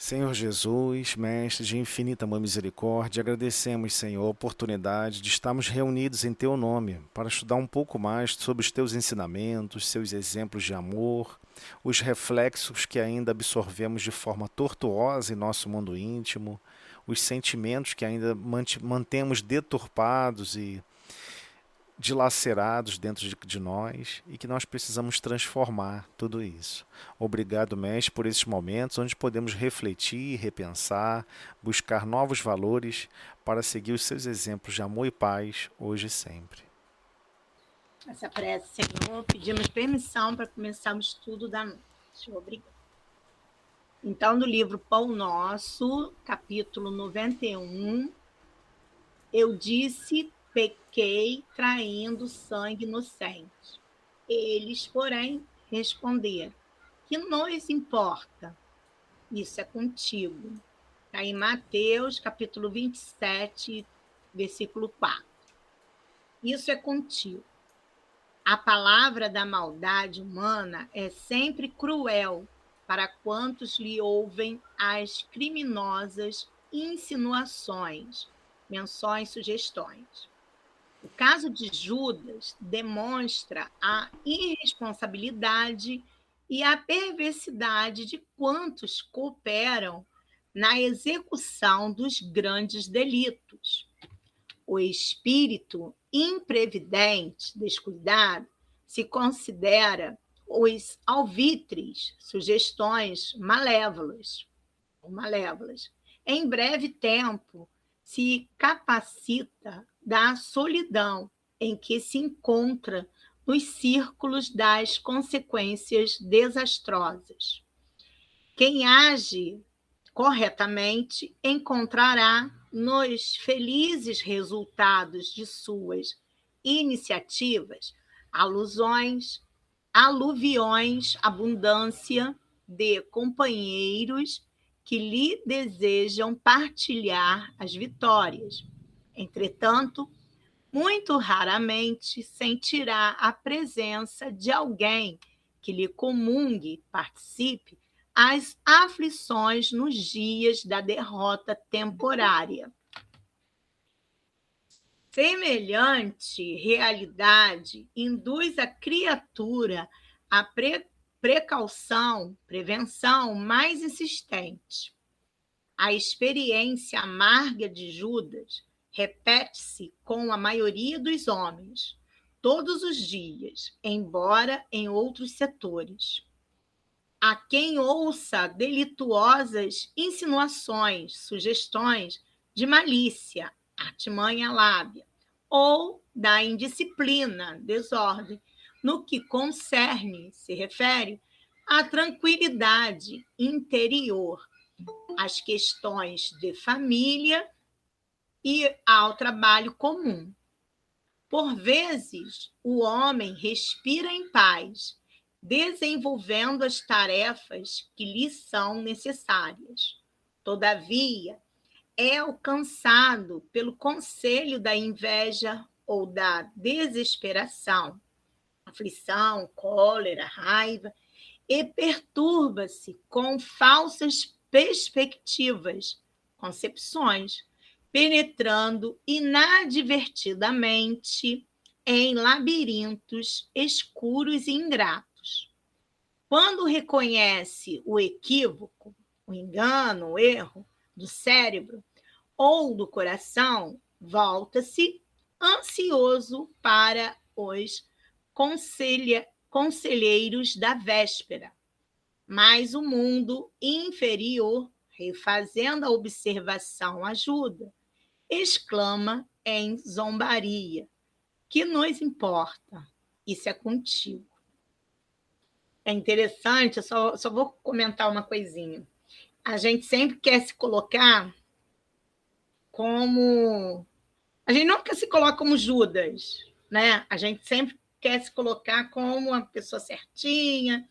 Senhor Jesus, Mestre de infinita misericórdia, agradecemos, Senhor, a oportunidade de estarmos reunidos em Teu nome para estudar um pouco mais sobre os Teus ensinamentos, Seus exemplos de amor, os reflexos que ainda absorvemos de forma tortuosa em nosso mundo íntimo, os sentimentos que ainda mantemos deturpados e dilacerados dentro de nós e que nós precisamos transformar tudo isso. Obrigado, Mestre, por esses momentos onde podemos refletir, repensar, buscar novos valores para seguir os seus exemplos de amor e paz hoje e sempre. Essa prece, Senhor, pedimos permissão para começar o estudo da noite. Obrigada. Então, do livro Pão Nosso, capítulo 91, eu disse, pequei, traindo sangue inocente. Eles, porém, responderam, que nos importa? Isso é contigo. Está em Mateus, capítulo 27, versículo 4. Isso é contigo. A palavra da maldade humana é sempre cruel para quantos lhe ouvem as criminosas insinuações, menções, sugestões. O caso de Judas demonstra a irresponsabilidade e a perversidade de quantos cooperam na execução dos grandes delitos. O espírito imprevidente, descuidado, se considera os alvitres, sugestões malévolas. Em breve tempo, se capacita da solidão em que se encontra nos círculos das consequências desastrosas. Quem age corretamente encontrará nos felizes resultados de suas iniciativas aluviões, abundância de companheiros que lhe desejam partilhar as vitórias. Entretanto, muito raramente sentirá a presença de alguém que lhe comungue, participe as aflições nos dias da derrota temporária. Semelhante realidade induz a criatura à prevenção mais insistente. A experiência amarga de Judas repete-se com a maioria dos homens, todos os dias, embora em outros setores. A quem ouça delituosas insinuações, sugestões de malícia, artimanha lábia, ou da indisciplina, desordem, no que se refere à tranquilidade interior, às questões de família e ao trabalho comum. Por vezes, o homem respira em paz, desenvolvendo as tarefas que lhe são necessárias. Todavia, é alcançado pelo conselho da inveja ou da desesperação, aflição, cólera, raiva, e perturba-se com falsas perspectivas, concepções, penetrando inadvertidamente em labirintos escuros e ingratos. Quando reconhece o equívoco, o engano, o erro do cérebro ou do coração, volta-se ansioso para os conselheiros da véspera. Mas o mundo inferior, refazendo a observação, ajuda, exclama em zombaria: que nos importa? Isso é contigo. É interessante, eu só vou comentar uma coisinha. A gente sempre quer se colocar como. A gente nunca se coloca como Judas, né? A gente sempre quer se colocar como uma pessoa certinha,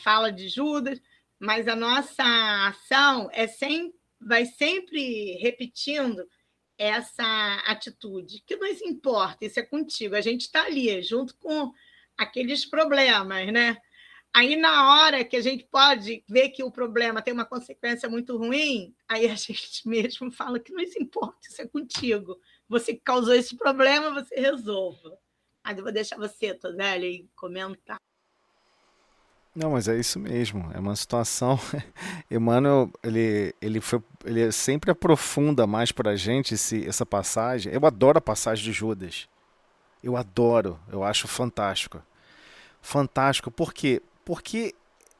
fala de Judas, mas a nossa ação vai sempre repetindo essa atitude. Que nos importa? Isso é contigo. A gente está ali, junto com aqueles problemas, né? Aí, na hora que a gente pode ver que o problema tem uma consequência muito ruim, aí a gente mesmo fala que não se importa, isso é contigo. Você que causou esse problema, você resolva. Mas eu vou deixar você, Toseli, comentar. Não, mas é isso mesmo. É uma situação. Emmanuel, ele sempre aprofunda mais para a gente essa passagem. Eu adoro a passagem de Judas. Eu adoro. Eu acho fantástico. Fantástico. Por quê? Porque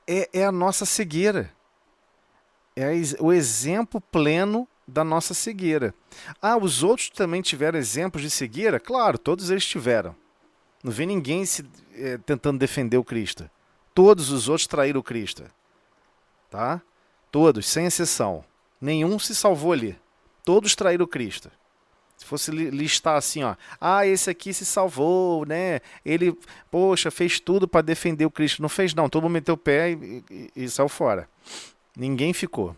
é a nossa cegueira. O exemplo pleno da nossa cegueira. Ah, os outros também tiveram exemplos de cegueira? Claro, todos eles tiveram. Não vê ninguém tentando defender o Cristo. Todos os outros traíram o Cristo. Tá? Todos, sem exceção. Nenhum se salvou ali. Todos traíram o Cristo. Se fosse listar assim, ó, esse aqui se salvou, né? Ele, poxa, fez tudo para defender o Cristo. Não fez não, todo mundo meteu o pé e saiu fora. Ninguém ficou.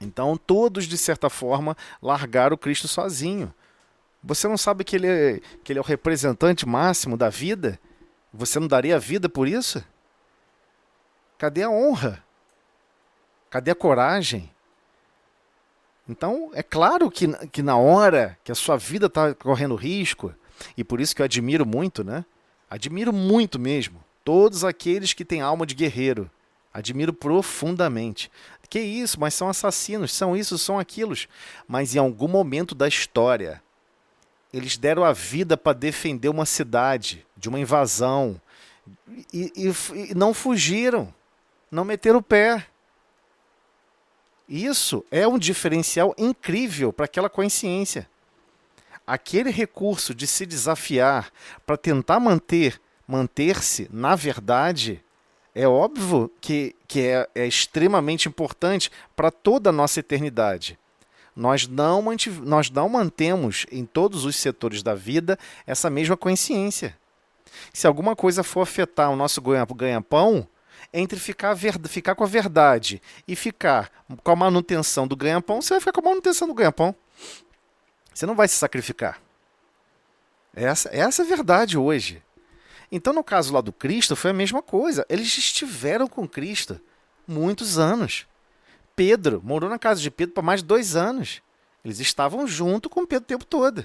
Então todos, de certa forma, largaram o Cristo sozinho. Você não sabe que ele é o representante máximo da vida? Você não daria a vida por isso? Cadê a honra? Cadê a coragem? Então, é claro que na hora que a sua vida está correndo risco, e por isso que eu admiro muito, né? Admiro muito mesmo. Todos aqueles que têm alma de guerreiro. Admiro profundamente. Que isso, mas são assassinos, são isso, são aquilos. Mas em algum momento da história, eles deram a vida para defender uma cidade de uma invasão. E não fugiram, não meteram o pé. Isso é um diferencial incrível para aquela consciência. Aquele recurso de se desafiar para tentar manter-se na verdade, é óbvio que é extremamente importante para toda a nossa eternidade. Nós não mantemos em todos os setores da vida essa mesma consciência. Se alguma coisa for afetar o nosso ganha-pão, entre ficar com a verdade e ficar com a manutenção do ganha-pão, você vai ficar com a manutenção do ganha-pão. Você não vai se sacrificar. Essa é a verdade hoje. Então, no caso lá do Cristo, foi a mesma coisa. Eles estiveram com Cristo muitos anos. Pedro morou na casa de Pedro por mais de 2 anos. Eles estavam junto com Pedro o tempo todo.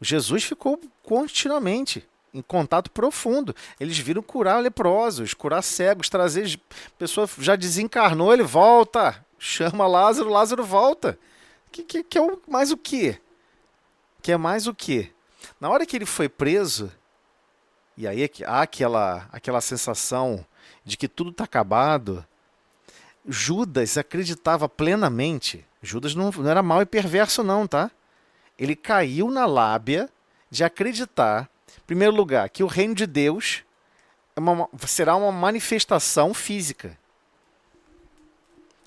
Jesus ficou continuamente em contato profundo. Eles viram curar leprosos, curar cegos, trazer... A pessoa já desencarnou, ele volta. Chama Lázaro, Lázaro volta. Que é mais o quê? Que é mais o quê? Na hora que ele foi preso, e aí há aquela sensação de que tudo está acabado, Judas acreditava plenamente. Judas não era mau e perverso não, tá? Ele caiu na lábia de acreditar, em primeiro lugar, que o reino de Deus será uma manifestação física.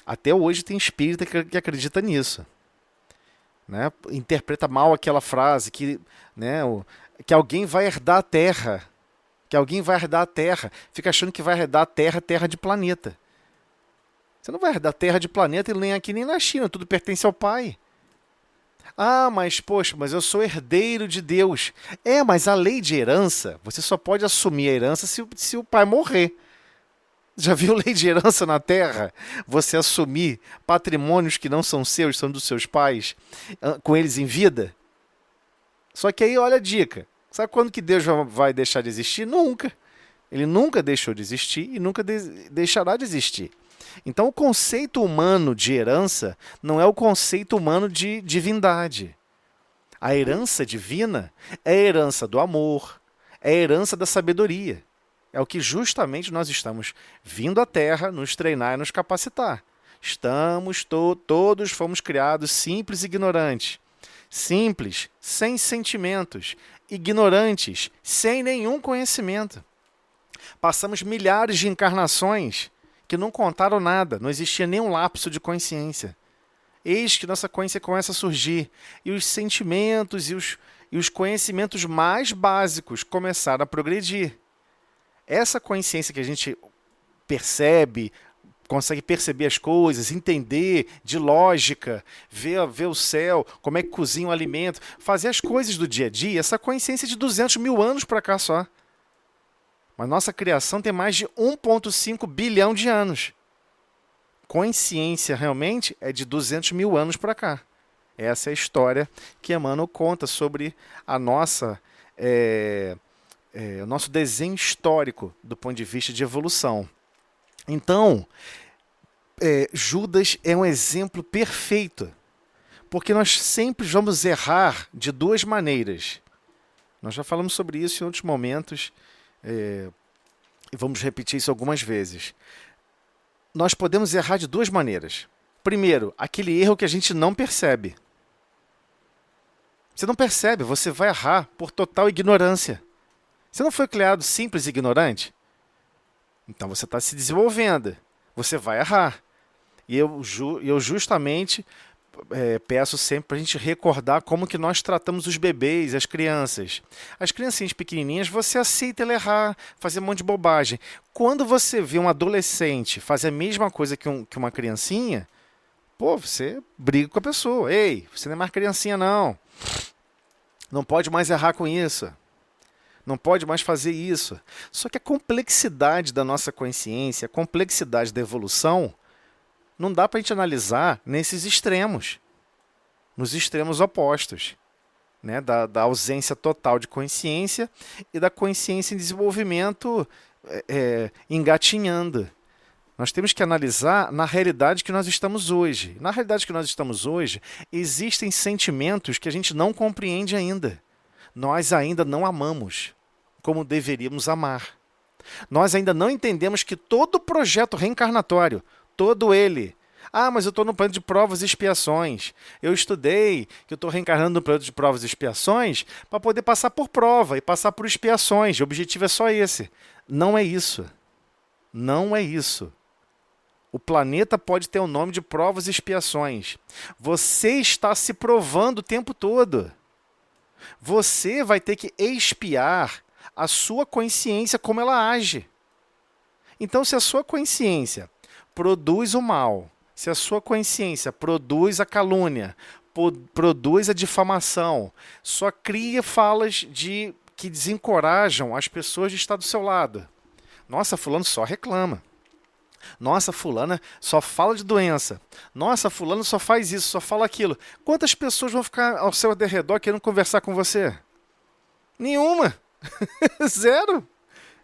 Até hoje tem espírita que acredita nisso. Né? Interpreta mal aquela frase que, né, que alguém vai herdar a terra. Que alguém vai herdar a terra. Fica achando que vai herdar a terra de planeta. Você não vai herdar terra de planeta nem aqui nem na China. Tudo pertence ao Pai. Mas eu sou herdeiro de Deus. Mas a lei de herança, você só pode assumir a herança se o pai morrer. Já viu lei de herança na Terra? Você assumir patrimônios que não são seus, são dos seus pais, com eles em vida? Só que aí, olha a dica. Sabe quando que Deus vai deixar de existir? Nunca. Ele nunca deixou de existir e nunca deixará de existir. Então, o conceito humano de herança não é o conceito humano de divindade. A herança divina é a herança do amor, é a herança da sabedoria. É o que justamente nós estamos vindo à Terra nos treinar e nos capacitar. Todos fomos criados simples e ignorantes. Simples, sem sentimentos. Ignorantes, sem nenhum conhecimento. Passamos milhares de encarnações que não contaram nada, não existia nenhum lapso de consciência. Eis que nossa consciência começa a surgir, e os sentimentos e os conhecimentos mais básicos começaram a progredir. Essa consciência que a gente percebe, consegue perceber as coisas, entender de lógica, ver o céu, como é que cozinha o alimento, fazer as coisas do dia a dia, essa consciência de 200 mil anos para cá só. Mas nossa criação tem mais de 1,5 bilhão de anos. Consciência realmente é de 200 mil anos para cá. Essa é a história que Emmanuel conta sobre a nossa, o nosso desenho histórico do ponto de vista de evolução. Então, Judas é um exemplo perfeito, porque nós sempre vamos errar de duas maneiras. Nós já falamos sobre isso em outros momentos, e vamos repetir isso algumas vezes. Nós podemos errar de duas maneiras. Primeiro, aquele erro que a gente não percebe. Você não percebe, você vai errar por total ignorância. Você não foi criado simples e ignorante? Então você está se desenvolvendo. Você vai errar. E eu justamente peço sempre para a gente recordar como que nós tratamos os bebês, as crianças. As criancinhas pequenininhas, você aceita ela errar, fazer um monte de bobagem. Quando você vê um adolescente fazer a mesma coisa que uma criancinha, você briga com a pessoa. Ei, você não é mais criancinha, não. Não pode mais errar com isso. Não pode mais fazer isso. Só que a complexidade da nossa consciência, a complexidade da evolução, não dá para a gente analisar nesses extremos, nos extremos opostos, né? Da ausência total de consciência e da consciência em desenvolvimento engatinhando. Nós temos que analisar na realidade que nós estamos hoje. Na realidade que nós estamos hoje, existem sentimentos que a gente não compreende ainda. Nós ainda não amamos como deveríamos amar. Nós ainda não entendemos que todo projeto reencarnatório, todo ele... mas eu estou no plano de provas e expiações. Eu estudei que eu estou reencarnando no plano de provas e expiações para poder passar por prova e passar por expiações. O objetivo é só esse. Não é isso. Não é isso. O planeta pode ter o nome de provas e expiações. Você está se provando o tempo todo. Você vai ter que expiar a sua consciência como ela age. Então, se a sua consciência produz o mal, se a sua consciência produz a calúnia, produz a difamação, só cria falas que desencorajam as pessoas de estar do seu lado. Nossa, fulano só reclama. Nossa, fulana só fala de doença. Nossa, fulano só faz isso, só fala aquilo. Quantas pessoas vão ficar ao seu redor querendo conversar com você? Nenhuma. Zero.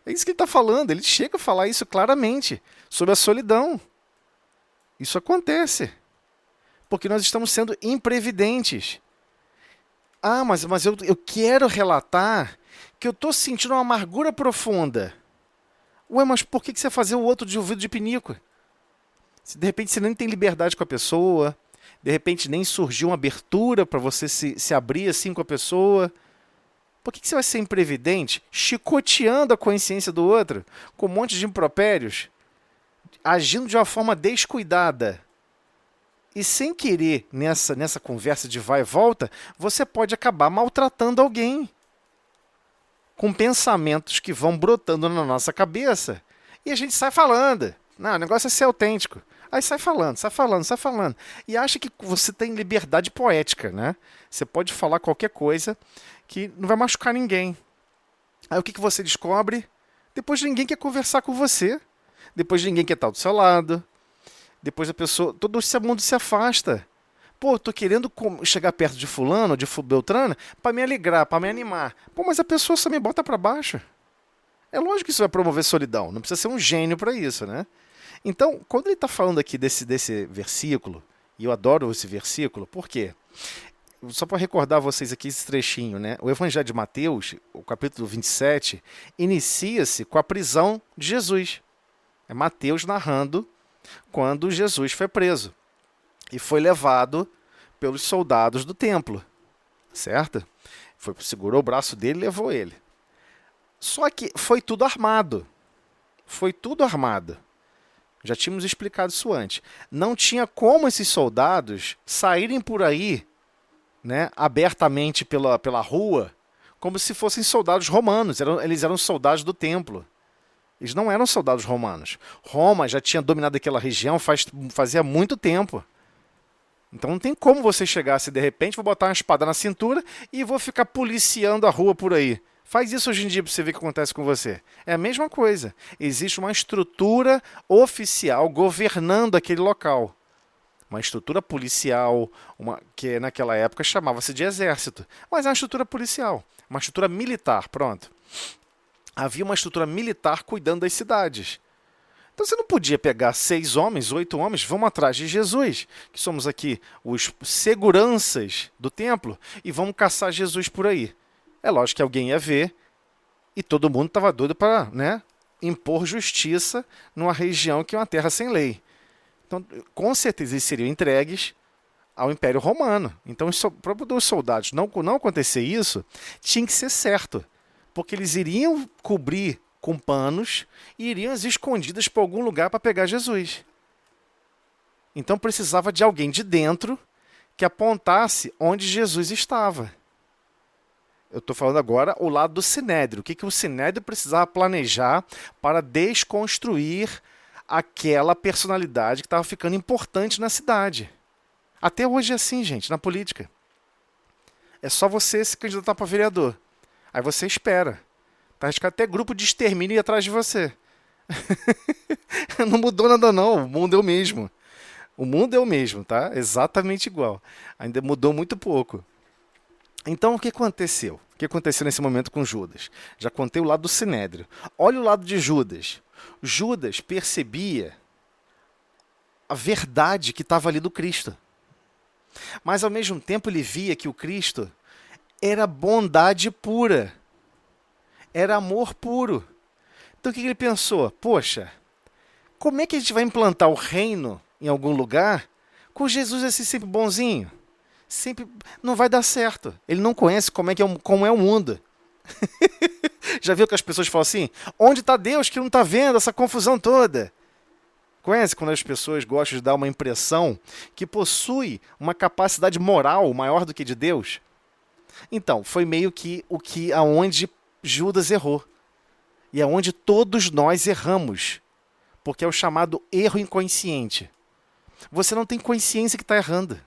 É isso que ele está falando. Ele chega a falar isso claramente, sobre a solidão. Isso acontece. Porque nós estamos sendo imprevidentes. Mas eu quero relatar que eu estou sentindo uma amargura profunda. Ué, mas por que você vai fazer o outro de ouvido de pinico? Se de repente você nem tem liberdade com a pessoa, de repente nem surgiu uma abertura para você se abrir assim com a pessoa, por que você vai ser imprevidente, chicoteando a consciência do outro, com um monte de impropérios, agindo de uma forma descuidada? E sem querer, nessa conversa de vai e volta, você pode acabar maltratando alguém, com pensamentos que vão brotando na nossa cabeça, e a gente sai falando. Não, o negócio é ser autêntico. Aí sai falando. E acha que você tem liberdade poética, né? Você pode falar qualquer coisa que não vai machucar ninguém. Aí o que você descobre? Depois ninguém quer conversar com você. Depois ninguém quer estar do seu lado. Depois a pessoa... Todo esse mundo se afasta. Tô querendo chegar perto de fulano, de Beltrana, para me alegrar, para me animar. Mas a pessoa só me bota para baixo. É lógico que isso vai promover solidão. Não precisa ser um gênio para isso, né? Então, quando ele está falando aqui desse versículo, e eu adoro esse versículo, por quê? Só para recordar vocês aqui esse trechinho, né? O Evangelho de Mateus, o capítulo 27, inicia-se com a prisão de Jesus. É Mateus narrando quando Jesus foi preso e foi levado pelos soldados do templo, certo? Segurou o braço dele e levou ele. Só que foi tudo armado. Já tínhamos explicado isso antes. Não tinha como esses soldados saírem por aí, né, abertamente pela rua, como se fossem soldados romanos. Eles eram soldados do templo. Eles não eram soldados romanos. Roma já tinha dominado aquela região fazia muito tempo. Então não tem como você chegar assim, de repente, vou botar uma espada na cintura e vou ficar policiando a rua por aí. Faz isso hoje em dia para você ver o que acontece com você. É a mesma coisa. Existe uma estrutura oficial governando aquele local. Uma estrutura policial, que naquela época chamava-se de exército. Mas é uma estrutura policial, uma estrutura militar, pronto. Havia uma estrutura militar cuidando das cidades. Então você não podia pegar 6 homens, 8 homens, vamos atrás de Jesus, que somos aqui os seguranças do templo, e vamos caçar Jesus por aí. É lógico que alguém ia ver, e todo mundo estava doido para, né, impor justiça numa região que é uma terra sem lei. Então, com certeza, eles seriam entregues ao Império Romano. Então, para os soldados não acontecer isso, tinha que ser certo, porque eles iriam cobrir com panos e iriam às escondidas para algum lugar para pegar Jesus. Então precisava de alguém de dentro que apontasse onde Jesus estava. Eu estou falando agora o lado do Sinédrio. O que o Sinédrio precisava planejar para desconstruir aquela personalidade que estava ficando importante na cidade. Até hoje é assim, gente, na política. É só você se candidatar para vereador. Aí você espera. Tá arriscado até grupo de extermínio ir atrás de você. Não mudou nada não, o mundo é o mesmo. O mundo é o mesmo, tá? Exatamente igual. Ainda mudou muito pouco. Então o que aconteceu? O que aconteceu nesse momento com Judas? Já contei o lado do Sinédrio. Olha o lado de Judas. Judas percebia a verdade que estava ali do Cristo. Mas ao mesmo tempo ele via que o Cristo era bondade pura. Era amor puro. Então o que ele pensou? Poxa, como é que a gente vai implantar o reino em algum lugar com Jesus assim sempre bonzinho? Sempre não vai dar certo. Ele não conhece como é o mundo. Já viu que as pessoas falam assim? Onde está Deus que não está vendo essa confusão toda? Conhece quando as pessoas gostam de dar uma impressão que possui uma capacidade moral maior do que de Deus? Então, foi meio que aonde Judas errou. E aonde todos nós erramos. Porque é o chamado erro inconsciente. Você não tem consciência que está errando.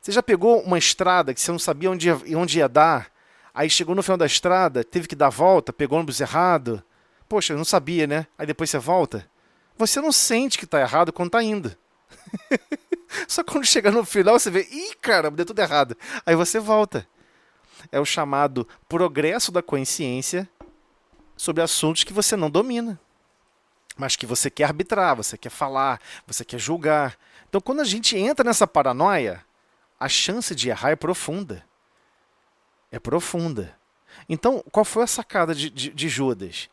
Você já pegou uma estrada que você não sabia onde ia dar, aí chegou no final da estrada, teve que dar a volta, pegou o ônibus errado. Poxa, eu não sabia, né? Aí depois você volta. Você não sente que está errado quando está indo. Só quando chega no final você vê, ih, caramba, deu tudo errado. Aí você volta. É o chamado progresso da consciência sobre assuntos que você não domina, mas que você quer arbitrar, você quer falar, você quer julgar. Então, quando a gente entra nessa paranoia, a chance de errar é profunda. É profunda. Então, qual foi a sacada de Judas?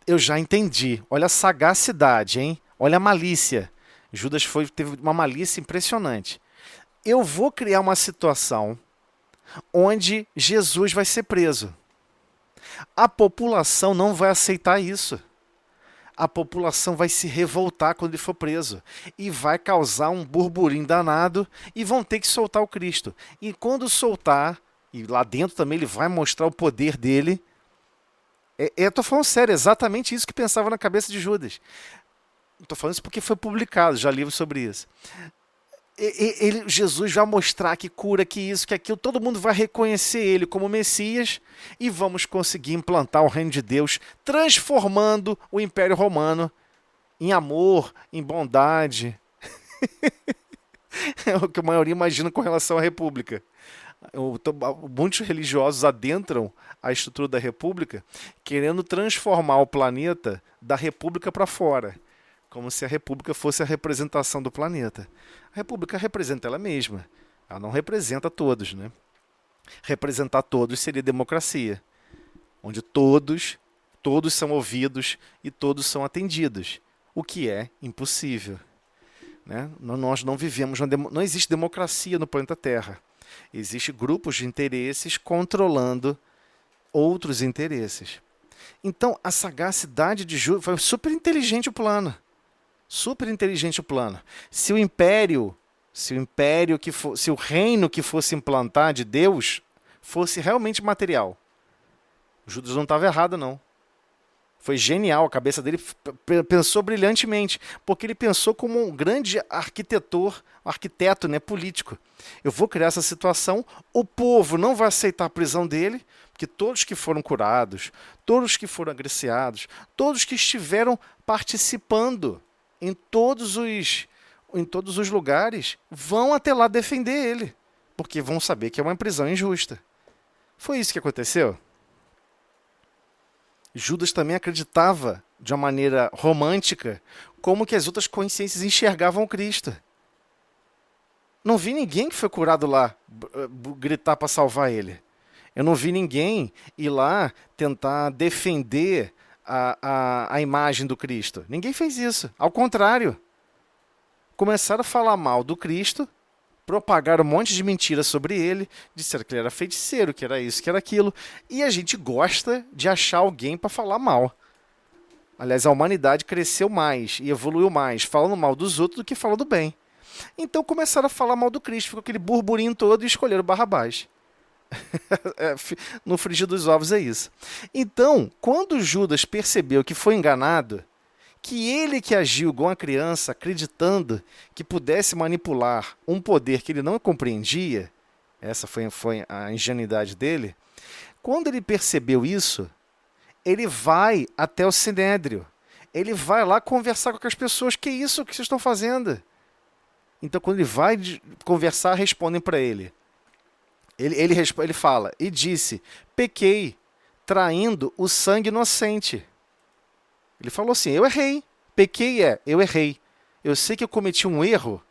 Eu já entendi. Olha a sagacidade, hein? Olha a malícia. Judas teve uma malícia impressionante. Eu vou criar uma situação onde Jesus vai ser preso. A população não vai aceitar isso. A população vai se revoltar quando ele for preso e vai causar um burburinho danado e vão ter que soltar o Cristo. E quando soltar, e lá dentro também ele vai mostrar o poder dele. Eu estou falando sério, exatamente isso que pensava na cabeça de Judas. Estou falando isso porque foi publicado, já livro sobre isso. Jesus vai mostrar que cura, que isso, que aquilo, todo mundo vai reconhecer ele como Messias e vamos conseguir implantar o reino de Deus, transformando o Império Romano em amor, em bondade. É o que a maioria imagina com relação à República. Muitos religiosos adentram a estrutura da República querendo transformar o planeta da República para fora. Como se a República fosse a representação do planeta. A República representa ela mesma. Ela não representa todos, né? Representar todos seria democracia, onde todos são ouvidos e todos são atendidos, o que é impossível, né? Nós não vivemos, não existe democracia no planeta Terra. Existem grupos de interesses controlando outros interesses. Então, a sagacidade de Judas foi super inteligente o plano. Super inteligente o plano. Se o reino que fosse implantar de Deus fosse realmente material, Judas não estava errado, não. Foi genial, a cabeça dele pensou brilhantemente, porque ele pensou como um grande arquiteto, né, político. Eu vou criar essa situação, o povo não vai aceitar a prisão dele, porque todos que foram curados, todos que foram agraciados, todos que estiveram participando em todos os lugares, vão até lá defender ele, porque vão saber que é uma prisão injusta. Foi isso que aconteceu? Judas também acreditava, de uma maneira romântica, como que as outras consciências enxergavam Cristo. Não vi ninguém que foi curado lá gritar para salvar ele. Eu não vi ninguém ir lá tentar defender a imagem do Cristo. Ninguém fez isso. Ao contrário, começaram a falar mal do Cristo, propagaram um monte de mentiras sobre ele, disseram que ele era feiticeiro, que era isso, que era aquilo. E a gente gosta de achar alguém para falar mal. Aliás, a humanidade cresceu mais e evoluiu mais falando mal dos outros do que falando bem. Então começaram a falar mal do Cristo, ficou aquele burburinho todo e escolheram Barrabás. No frigir dos ovos é isso. Então, quando Judas percebeu que foi enganado, que ele que agiu igual uma criança, acreditando que pudesse manipular um poder que ele não compreendia, essa foi a ingenuidade dele, quando ele percebeu isso, ele vai até o Sinédrio. Ele vai lá conversar com as pessoas. Que isso que vocês estão fazendo? Então, quando ele vai conversar, respondem para ele. Ele fala, e disse, pequei, traindo o sangue inocente. Ele falou assim, eu errei. Pequei eu errei. Eu sei que eu cometi um erro.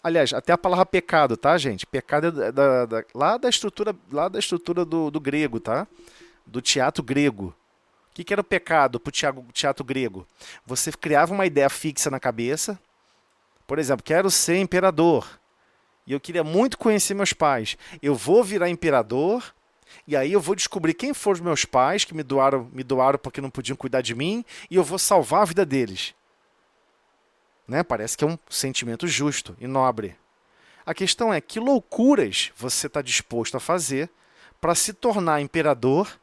Aliás, até a palavra pecado, tá, gente? Pecado é lá da estrutura do grego, tá? Do teatro grego. O que era o pecado para o teatro grego? Você criava uma ideia fixa na cabeça. Por exemplo, quero ser imperador. E eu queria muito conhecer meus pais. Eu vou virar imperador, e aí eu vou descobrir quem foram os meus pais, que me doaram porque não podiam cuidar de mim, e eu vou salvar a vida deles. Né? Parece que é um sentimento justo e nobre. A questão é, que loucuras você está disposto a fazer para se tornar imperador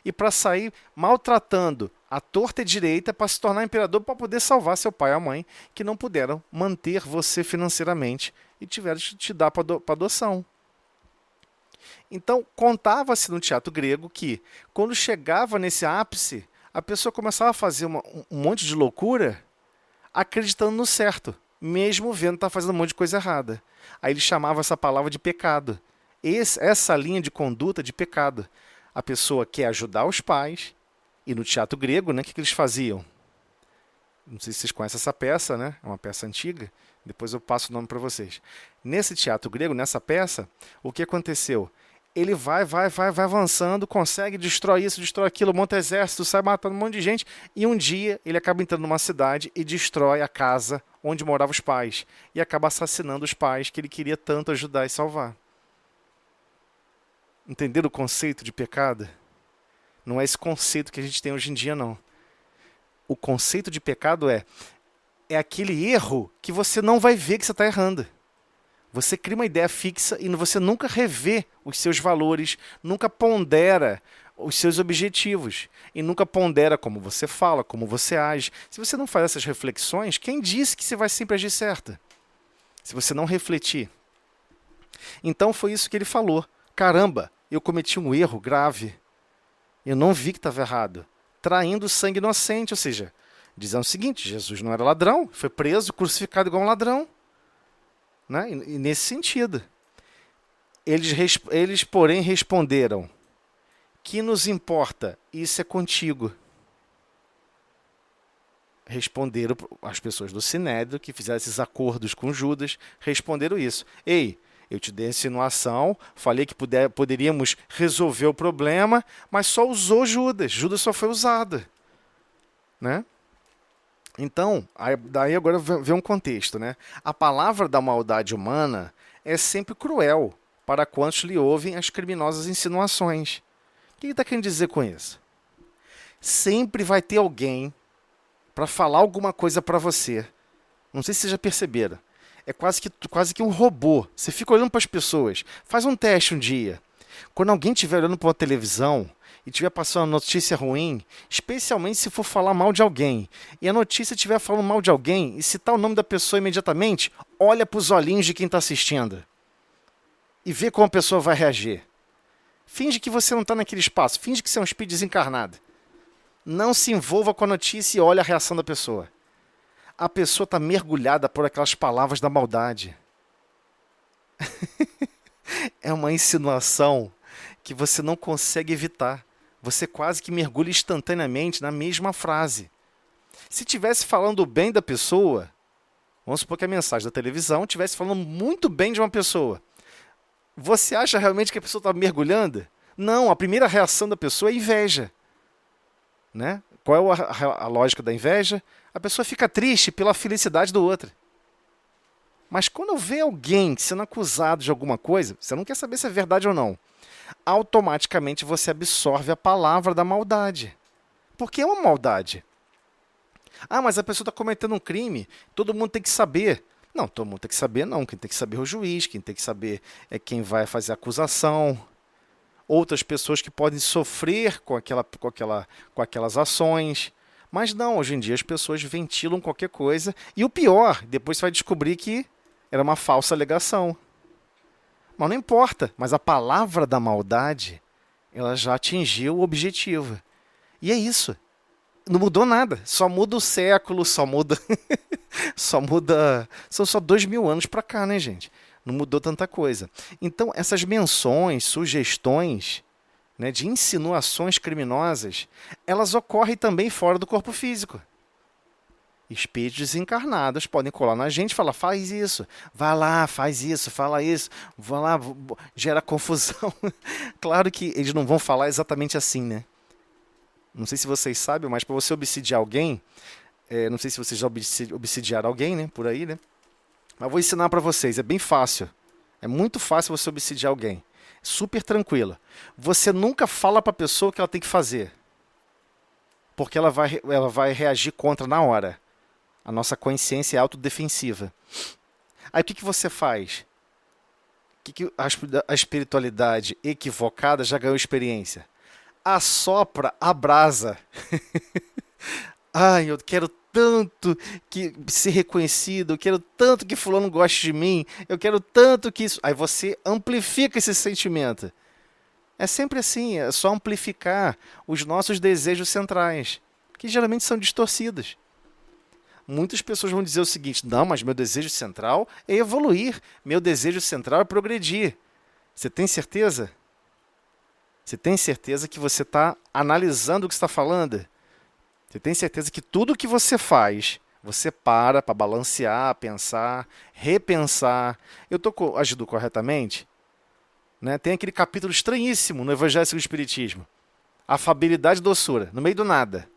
e para sair maltratando a torta e direita para se tornar imperador para poder salvar seu pai e a mãe, que não puderam manter você financeiramente e tiveram que te dar para adoção. Então, contava-se no teatro grego que, quando chegava nesse ápice, a pessoa começava a fazer um monte de loucura, acreditando no certo, mesmo vendo que está fazendo um monte de coisa errada. Aí ele chamava essa palavra de pecado. Essa linha de conduta de pecado. A pessoa quer ajudar os pais, e no teatro grego, né, o que eles faziam? Não sei se vocês conhecem essa peça, né? É uma peça antiga. Depois eu passo o nome para vocês. Nesse teatro grego, nessa peça, o que aconteceu? Ele vai avançando, consegue, destrói isso, destrói aquilo, monta exército, sai matando um monte de gente, e um dia ele acaba entrando numa cidade e destrói a casa onde moravam os pais, e acaba assassinando os pais que ele queria tanto ajudar e salvar. Entenderam o conceito de pecado? Não é esse conceito que a gente tem hoje em dia, não. O conceito de pecado é aquele erro que você não vai ver que você está errando. Você cria uma ideia fixa e você nunca revê os seus valores, nunca pondera os seus objetivos e nunca pondera como você fala, como você age. Se você não faz essas reflexões, quem disse que você vai sempre agir certo? Se você não refletir. Então foi isso que ele falou. Caramba, eu cometi um erro grave. Eu não vi que estava errado. Traindo sangue inocente, ou seja, dizendo o seguinte, Jesus não era ladrão, foi preso, crucificado igual um ladrão. Né? E nesse sentido. Eles, porém, responderam, que nos importa? Isso é contigo. Responderam as pessoas do Sinédrio, que fizeram esses acordos com Judas, responderam isso. Ei, eu te dei a insinuação, falei que poderíamos resolver o problema, mas só usou Judas. Judas só foi usado. Né? Então, daí agora vem um contexto. Né? A palavra da maldade humana é sempre cruel para quantos lhe ouvem as criminosas insinuações. O que ele está querendo dizer com isso? Sempre vai ter alguém para falar alguma coisa para você. Não sei se vocês já perceberam. É quase que um robô. Você fica olhando para as pessoas. Faz um teste um dia. Quando alguém estiver olhando para uma televisão e estiver passando uma notícia ruim, especialmente se for falar mal de alguém, e a notícia estiver falando mal de alguém e citar o nome da pessoa imediatamente, olha para os olhinhos de quem está assistindo e vê como a pessoa vai reagir. Finge que você não está naquele espaço, finge que você é um espírito desencarnado. Não se envolva com a notícia e olha a reação da pessoa. A pessoa está mergulhada por aquelas palavras da maldade. É uma insinuação que você não consegue evitar. Você quase que mergulha instantaneamente na mesma frase. Se estivesse falando bem da pessoa, vamos supor que a mensagem da televisão estivesse falando muito bem de uma pessoa. Você acha realmente que a pessoa está mergulhando? Não, a primeira reação da pessoa é inveja. Né? Qual é a lógica da inveja? A pessoa fica triste pela felicidade do outro. Mas quando vê alguém sendo acusado de alguma coisa, você não quer saber se é verdade ou não. Automaticamente você absorve a palavra da maldade. Porque é uma maldade. Ah, mas a pessoa está cometendo um crime, todo mundo tem que saber. Não, todo mundo tem que saber não. Quem tem que saber é o juiz, quem tem que saber é quem vai fazer a acusação. Outras pessoas que podem sofrer com aquelas ações. Mas não, hoje em dia as pessoas ventilam qualquer coisa. E o pior, depois você vai descobrir que era uma falsa alegação. Mas não importa, mas a palavra da maldade, ela já atingiu o objetivo. E é isso. Não mudou nada, só muda o século, só muda... São só 2000 anos para cá, né, gente? Não mudou tanta coisa. Então, essas menções, sugestões, né, de insinuações criminosas, elas ocorrem também fora do corpo físico. Espíritos desencarnados podem colar na gente e falar, faz isso, vai lá, faz isso, fala isso, vai lá, gera confusão. Claro que eles não vão falar exatamente assim, né? Não sei se vocês sabem, mas para você obsidiar alguém, não sei se vocês já obsidiaram alguém, né, por aí, né? Mas vou ensinar para vocês, é bem fácil. É muito fácil você obsidiar alguém. Super tranquilo. Você nunca fala para a pessoa o que ela tem que fazer. Porque ela vai reagir contra na hora. A nossa consciência é autodefensiva. Aí o que você faz? Que a espiritualidade equivocada já ganhou experiência? Assopra a brasa. Ai, eu quero tanto que ser reconhecido, eu quero tanto que fulano goste de mim, eu quero tanto que isso... Aí você amplifica esse sentimento. É sempre assim, é só amplificar os nossos desejos centrais, que geralmente são distorcidos. Muitas pessoas vão dizer o seguinte, não, mas meu desejo central é evoluir, meu desejo central é progredir. Você tem certeza? Você tem certeza que você está analisando o que está falando? Você tem certeza que tudo que você faz, você para balancear, pensar, repensar. Eu estou agindo corretamente? Né? Tem aquele capítulo estranhíssimo no Evangelho segundo o Espiritismo. Afabilidade e doçura, no meio do nada.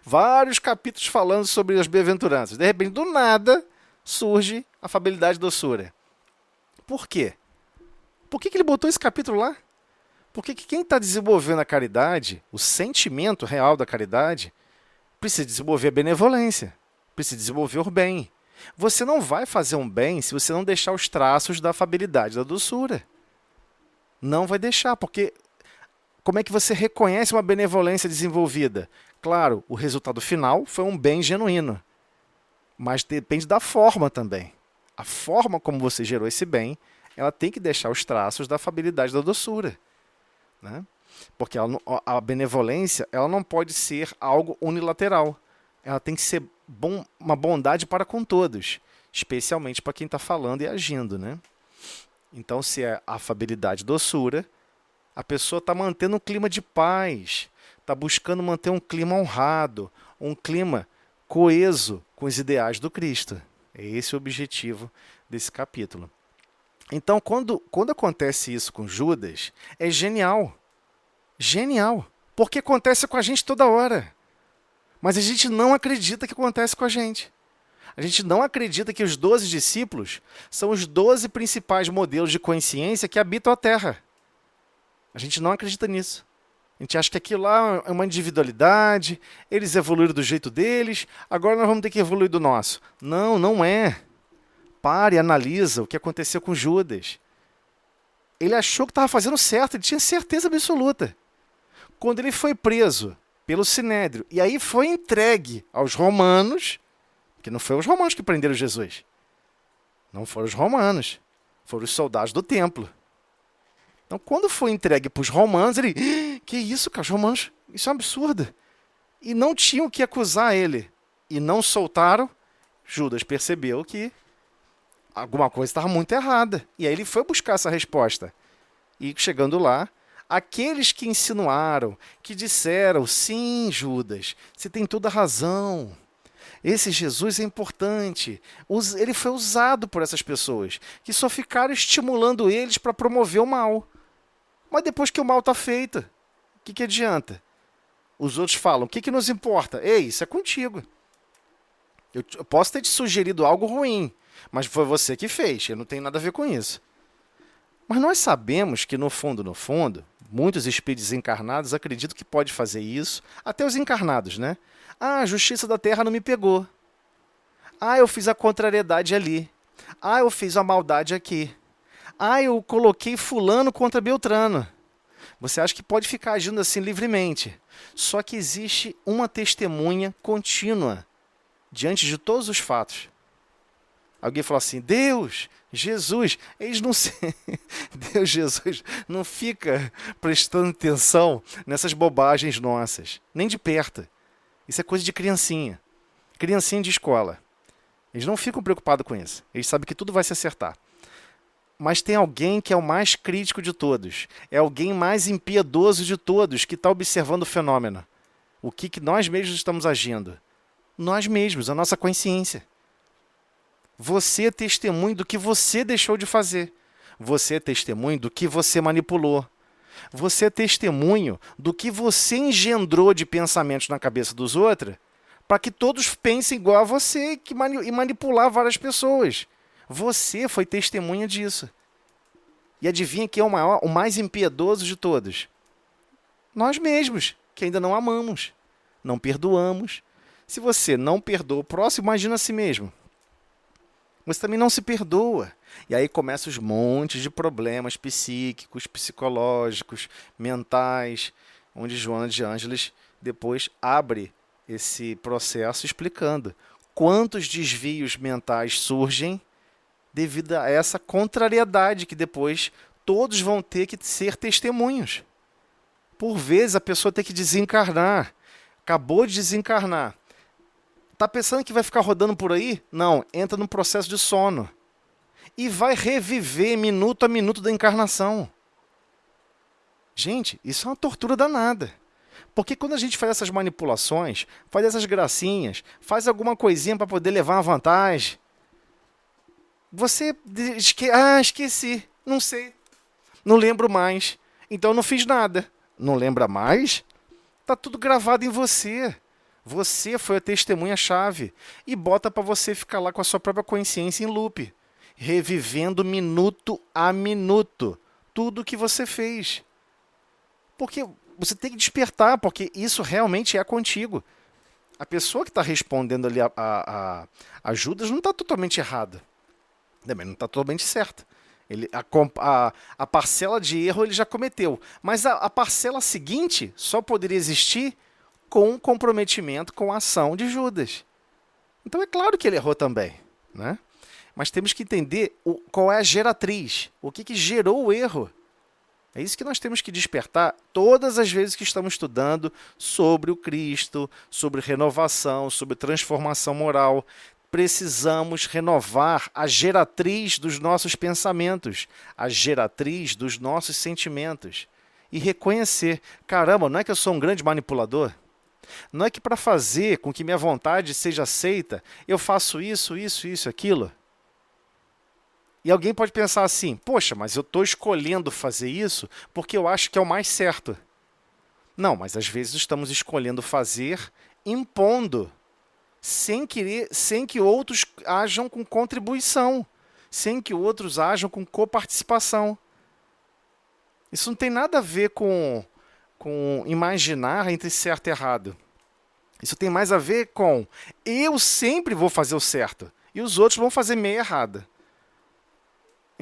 Vários capítulos falando sobre as bem-aventuranças. De repente, do nada, surge afabilidade e doçura. Por quê? Por que ele botou esse capítulo lá? Porque quem está desenvolvendo a caridade, o sentimento real da caridade, precisa desenvolver a benevolência, precisa desenvolver o bem. Você não vai fazer um bem se você não deixar os traços da afabilidade, da doçura. Não vai deixar, porque como é que você reconhece uma benevolência desenvolvida? Claro, o resultado final foi um bem genuíno, mas depende da forma também. A forma como você gerou esse bem, ela tem que deixar os traços da afabilidade, da doçura. Né? Porque a benevolência ela não pode ser algo unilateral. Ela tem que ser uma bondade para com todos, especialmente para quem está falando e agindo. Né? Então, se é afabilidade e doçura, a pessoa está mantendo um clima de paz, está buscando manter um clima honrado, um clima coeso com os ideais do Cristo. É esse o objetivo desse capítulo. Então, quando acontece isso com Judas, é genial. Genial. Porque acontece com a gente toda hora. Mas a gente não acredita que acontece com a gente. A gente não acredita que os 12 discípulos são os 12 principais modelos de consciência que habitam a Terra. A gente não acredita nisso. A gente acha que aquilo lá é uma individualidade, eles evoluíram do jeito deles, agora nós vamos ter que evoluir do nosso. Não, não é. Pare e analisa o que aconteceu com Judas. Ele achou que estava fazendo certo, ele tinha certeza absoluta. Quando ele foi preso pelo Sinédrio, e aí foi entregue aos romanos, que não foram os romanos que prenderam Jesus. Não foram os romanos, foram os soldados do templo. Então, quando foi entregue para os romanos, ele... Que isso, cara? Os romanos, isso é um absurdo. E não tinham que acusar ele. E não soltaram. Judas percebeu que alguma coisa estava muito errada. E aí ele foi buscar essa resposta. E chegando lá, aqueles que insinuaram, que disseram, sim, Judas, você tem toda a razão. Esse Jesus é importante. Ele foi usado por essas pessoas, que só ficaram estimulando eles para promover o mal. Mas depois que o mal está feito, o que adianta? Os outros falam, o que nos importa? Ei, isso é contigo. Eu posso ter te sugerido algo ruim, mas foi você que fez, eu não tenho nada a ver com isso. Mas nós sabemos que, no fundo, muitos espíritos encarnados acreditam que pode fazer isso, até os encarnados, né? Ah, a justiça da terra não me pegou. Ah, eu fiz a contrariedade ali. Ah, eu fiz a maldade aqui. Ah, eu coloquei fulano contra Beltrano. Você acha que pode ficar agindo assim livremente. Só que existe uma testemunha contínua diante de todos os fatos. Alguém falou assim, Deus, Jesus, eles não se... Deus, Jesus, não fica prestando atenção nessas bobagens nossas, nem de perto. Isso é coisa de criancinha, criancinha de escola. Eles não ficam preocupados com isso, eles sabem que tudo vai se acertar. Mas tem alguém que é o mais crítico de todos, é alguém mais impiedoso de todos que está observando o fenômeno. O que nós mesmos estamos agindo? Nós mesmos, a nossa consciência. Você é testemunho do que você deixou de fazer. Você é testemunho do que você manipulou. Você é testemunho do que você engendrou de pensamentos na cabeça dos outros para que todos pensem igual a você e manipular várias pessoas. Você foi testemunha disso. E adivinha quem é o mais impiedoso de todos? Nós mesmos, que ainda não amamos, não perdoamos. Se você não perdoa o próximo, imagina a si mesmo. Você também não se perdoa. E aí começam os montes de problemas psíquicos, psicológicos, mentais, onde Joana de Ângeles depois abre esse processo explicando quantos desvios mentais surgem devido a essa contrariedade que depois todos vão ter que ser testemunhos. Por vezes a pessoa tem que desencarnar. Acabou de desencarnar. Está pensando que vai ficar rodando por aí? Não, entra num processo de sono. E vai reviver minuto a minuto da encarnação. Gente, isso é uma tortura danada. Porque quando a gente faz essas manipulações, faz essas gracinhas, faz alguma coisinha para poder levar uma vantagem, você esqueci, não sei, não lembro mais, então não fiz nada. Não lembra mais? Está tudo gravado em você. Você foi a testemunha-chave e bota para você ficar lá com a sua própria consciência em loop, revivendo minuto a minuto tudo o que você fez. Porque você tem que despertar, porque isso realmente é contigo. A pessoa que está respondendo ali a Judas não está totalmente errada. Também não está totalmente certa. A parcela de erro ele já cometeu. Mas a parcela seguinte só poderia existir com comprometimento com a ação de Judas. Então é claro que ele errou também, né? Mas temos que entender qual é a geratriz, o que gerou o erro. É isso que nós temos que despertar todas as vezes que estamos estudando sobre o Cristo, sobre renovação, sobre transformação moral. Precisamos renovar a geratriz dos nossos pensamentos, a geratriz dos nossos sentimentos. E reconhecer, caramba, não é que eu sou um grande manipulador? Não é que para fazer com que minha vontade seja aceita, eu faço isso, aquilo? E alguém pode pensar assim, poxa, mas eu estou escolhendo fazer isso porque eu acho que é o mais certo. Não, mas às vezes estamos escolhendo fazer impondo, sem que outros ajam com contribuição, sem que outros ajam com coparticipação. Isso não tem nada a ver com imaginar entre certo e errado. Isso tem mais a ver com eu sempre vou fazer o certo e os outros vão fazer meio errado.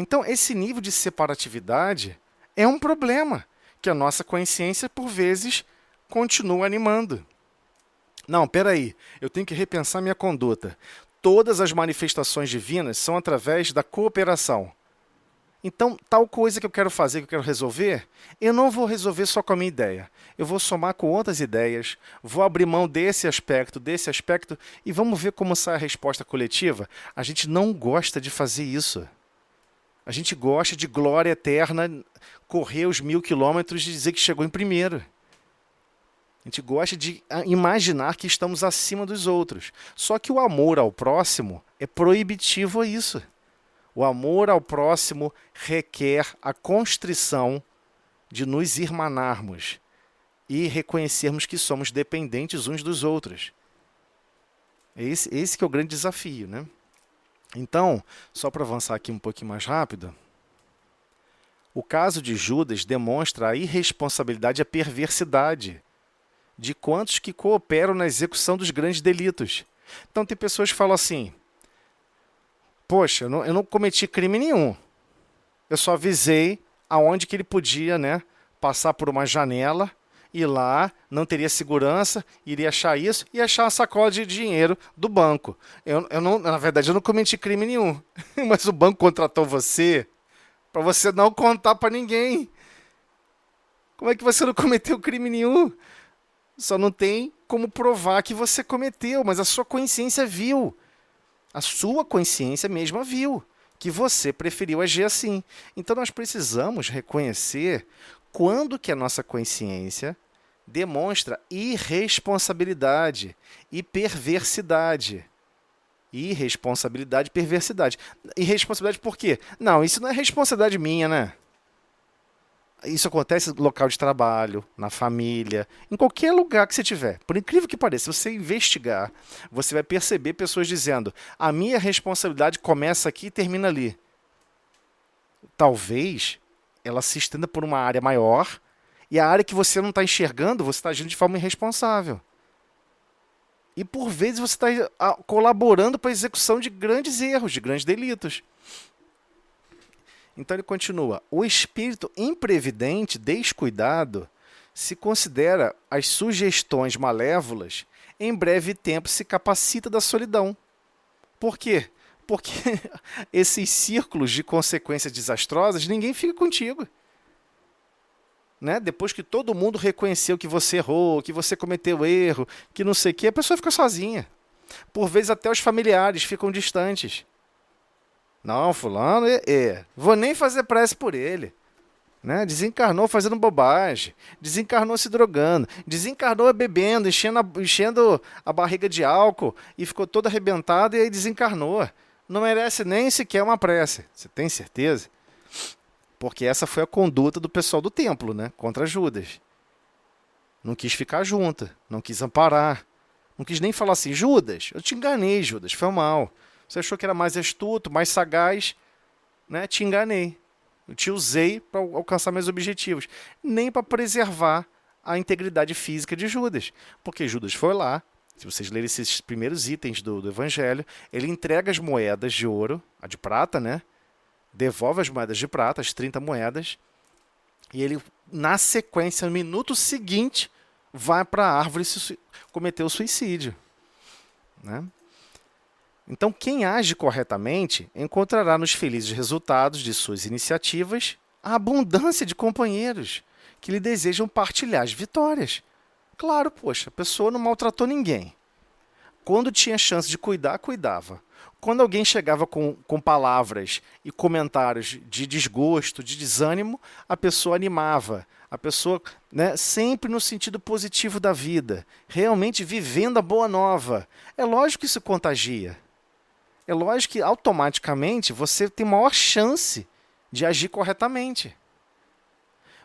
Então, esse nível de separatividade é um problema que a nossa consciência, por vezes, continua animando. Não, peraí, eu tenho que repensar minha conduta. Todas as manifestações divinas são através da cooperação. Então, tal coisa que eu quero fazer, que eu quero resolver, eu não vou resolver só com a minha ideia. Eu vou somar com outras ideias, vou abrir mão desse aspecto, e vamos ver como sai a resposta coletiva. A gente não gosta de fazer isso. A gente gosta de glória eterna, correr os 1000 quilômetros e dizer que chegou em primeiro. A gente gosta de imaginar que estamos acima dos outros. Só que o amor ao próximo é proibitivo a isso. O amor ao próximo requer a constrição de nos irmanarmos e reconhecermos que somos dependentes uns dos outros. Esse que é o grande desafio, né? Então, só para avançar aqui um pouquinho mais rápido, o caso de Judas demonstra a irresponsabilidade e a perversidade de quantos que cooperam na execução dos grandes delitos. Então, tem pessoas que falam assim, poxa, eu não cometi crime nenhum. Eu só avisei aonde que ele podia, né, passar por uma janela, ir lá, não teria segurança, iria achar isso e achar uma sacola de dinheiro do banco. Na verdade, eu não cometi crime nenhum. Mas o banco contratou você para você não contar para ninguém. Como é que você não cometeu crime nenhum? Só não tem como provar que você cometeu, mas a sua consciência viu. A sua consciência mesma viu que você preferiu agir assim. Então, nós precisamos reconhecer quando que a nossa consciência demonstra irresponsabilidade e perversidade. Irresponsabilidade e perversidade. Irresponsabilidade por quê? Não, isso não é responsabilidade minha, né? Isso acontece no local de trabalho, na família, em qualquer lugar que você tiver. Por incrível que pareça, se você investigar, você vai perceber pessoas dizendo a minha responsabilidade começa aqui e termina ali. Talvez ela se estenda por uma área maior e a área que você não está enxergando, você está agindo de forma irresponsável. E por vezes você está colaborando para a execução de grandes erros, de grandes delitos. Então ele continua, o espírito imprevidente, descuidado, se considera as sugestões malévolas, em breve tempo se capacita da solidão. Por quê? Porque esses círculos de consequências desastrosas, ninguém fica contigo. Né? Depois que todo mundo reconheceu que você errou, que você cometeu erro, que não sei o quê, a pessoa fica sozinha. Por vezes até os familiares ficam distantes. Não, fulano, vou nem fazer prece por ele. Né? Desencarnou fazendo bobagem, desencarnou se drogando, desencarnou bebendo, enchendo a barriga de álcool e ficou todo arrebentado e aí desencarnou. Não merece nem sequer uma prece. Você tem certeza? Porque essa foi a conduta do pessoal do templo, né? Contra Judas. Não quis ficar junto, não quis amparar, não quis nem falar assim, Judas, eu te enganei, Judas, foi mal. Você achou que era mais astuto, mais sagaz, né? Te enganei. Eu te usei para alcançar meus objetivos. Nem para preservar a integridade física de Judas. Porque Judas foi lá, se vocês lerem esses primeiros itens do Evangelho, ele entrega as moedas de ouro, a de prata, né? Devolve as moedas de prata, as 30 moedas, e ele, na sequência, no minuto seguinte, vai para a árvore cometer o suicídio. Né? Então, quem age corretamente encontrará nos felizes resultados de suas iniciativas a abundância de companheiros que lhe desejam partilhar as vitórias. Claro, poxa, a pessoa não maltratou ninguém. Quando tinha chance de cuidar, cuidava. Quando alguém chegava com palavras e comentários de desgosto, de desânimo, a pessoa animava. A pessoa, né, sempre no sentido positivo da vida, realmente vivendo a boa nova. É lógico que isso contagia. É lógico que automaticamente você tem maior chance de agir corretamente.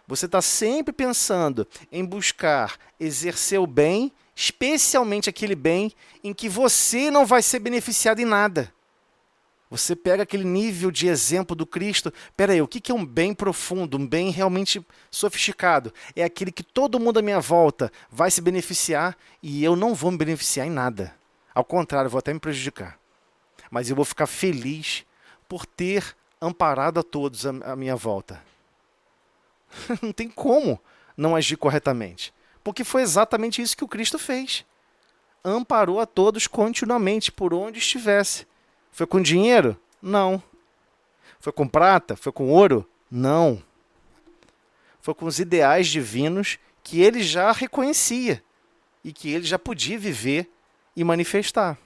Você está sempre pensando em buscar exercer o bem, especialmente aquele bem em que você não vai ser beneficiado em nada. Você pega aquele nível de exemplo do Cristo. Peraí, o que é um bem profundo, um bem realmente sofisticado? É aquele que todo mundo à minha volta vai se beneficiar e eu não vou me beneficiar em nada. Ao contrário, eu vou até me prejudicar. Mas eu vou ficar feliz por ter amparado a todos à minha volta. Não tem como não agir corretamente. Porque foi exatamente isso que o Cristo fez. Amparou a todos continuamente, por onde estivesse. Foi com dinheiro? Não. Foi com prata? Foi com ouro? Não. Foi com os ideais divinos que ele já reconhecia e que ele já podia viver e manifestar.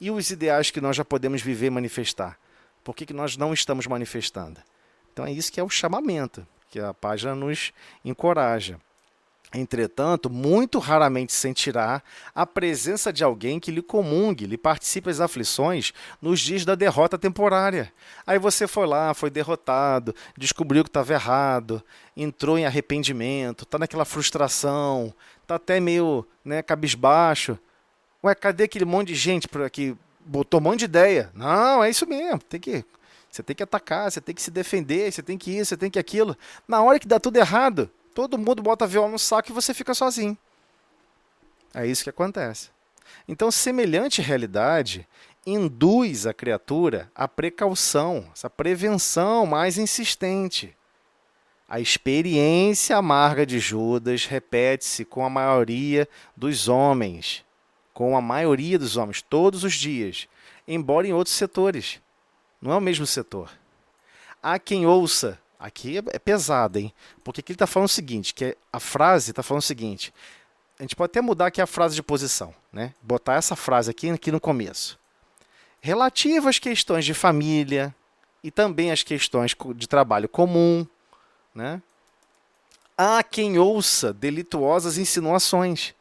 E os ideais que nós já podemos viver e manifestar? Por que nós não estamos manifestando? Então é isso que é o chamamento, que a página nos encoraja. Entretanto, muito raramente sentirá a presença de alguém que lhe comungue, lhe participe das aflições nos dias da derrota temporária. Aí você foi lá, foi derrotado, descobriu que estava errado, entrou em arrependimento, está naquela frustração, está até meio cabisbaixo. Ué, cadê aquele monte de gente que botou um monte de ideia? Não, é isso mesmo, você tem que atacar, você tem que se defender, você tem que isso, você tem que aquilo. Na hora que dá tudo errado, todo mundo bota a viola no saco e você fica sozinho. É isso que acontece. Então, semelhante realidade induz a criatura à precaução, essa prevenção mais insistente. A experiência amarga de Judas repete-se com a maioria dos homens. Com a maioria dos homens, todos os dias, embora em outros setores. Não é o mesmo setor. Há quem ouça. Aqui é pesado, hein? Porque aqui ele está falando o seguinte, que a frase está falando o seguinte, a gente pode até mudar aqui a frase de posição, né? Botar essa frase aqui no começo. Relativa às questões de família e também às questões de trabalho comum, né? Há quem ouça delituosas insinuações.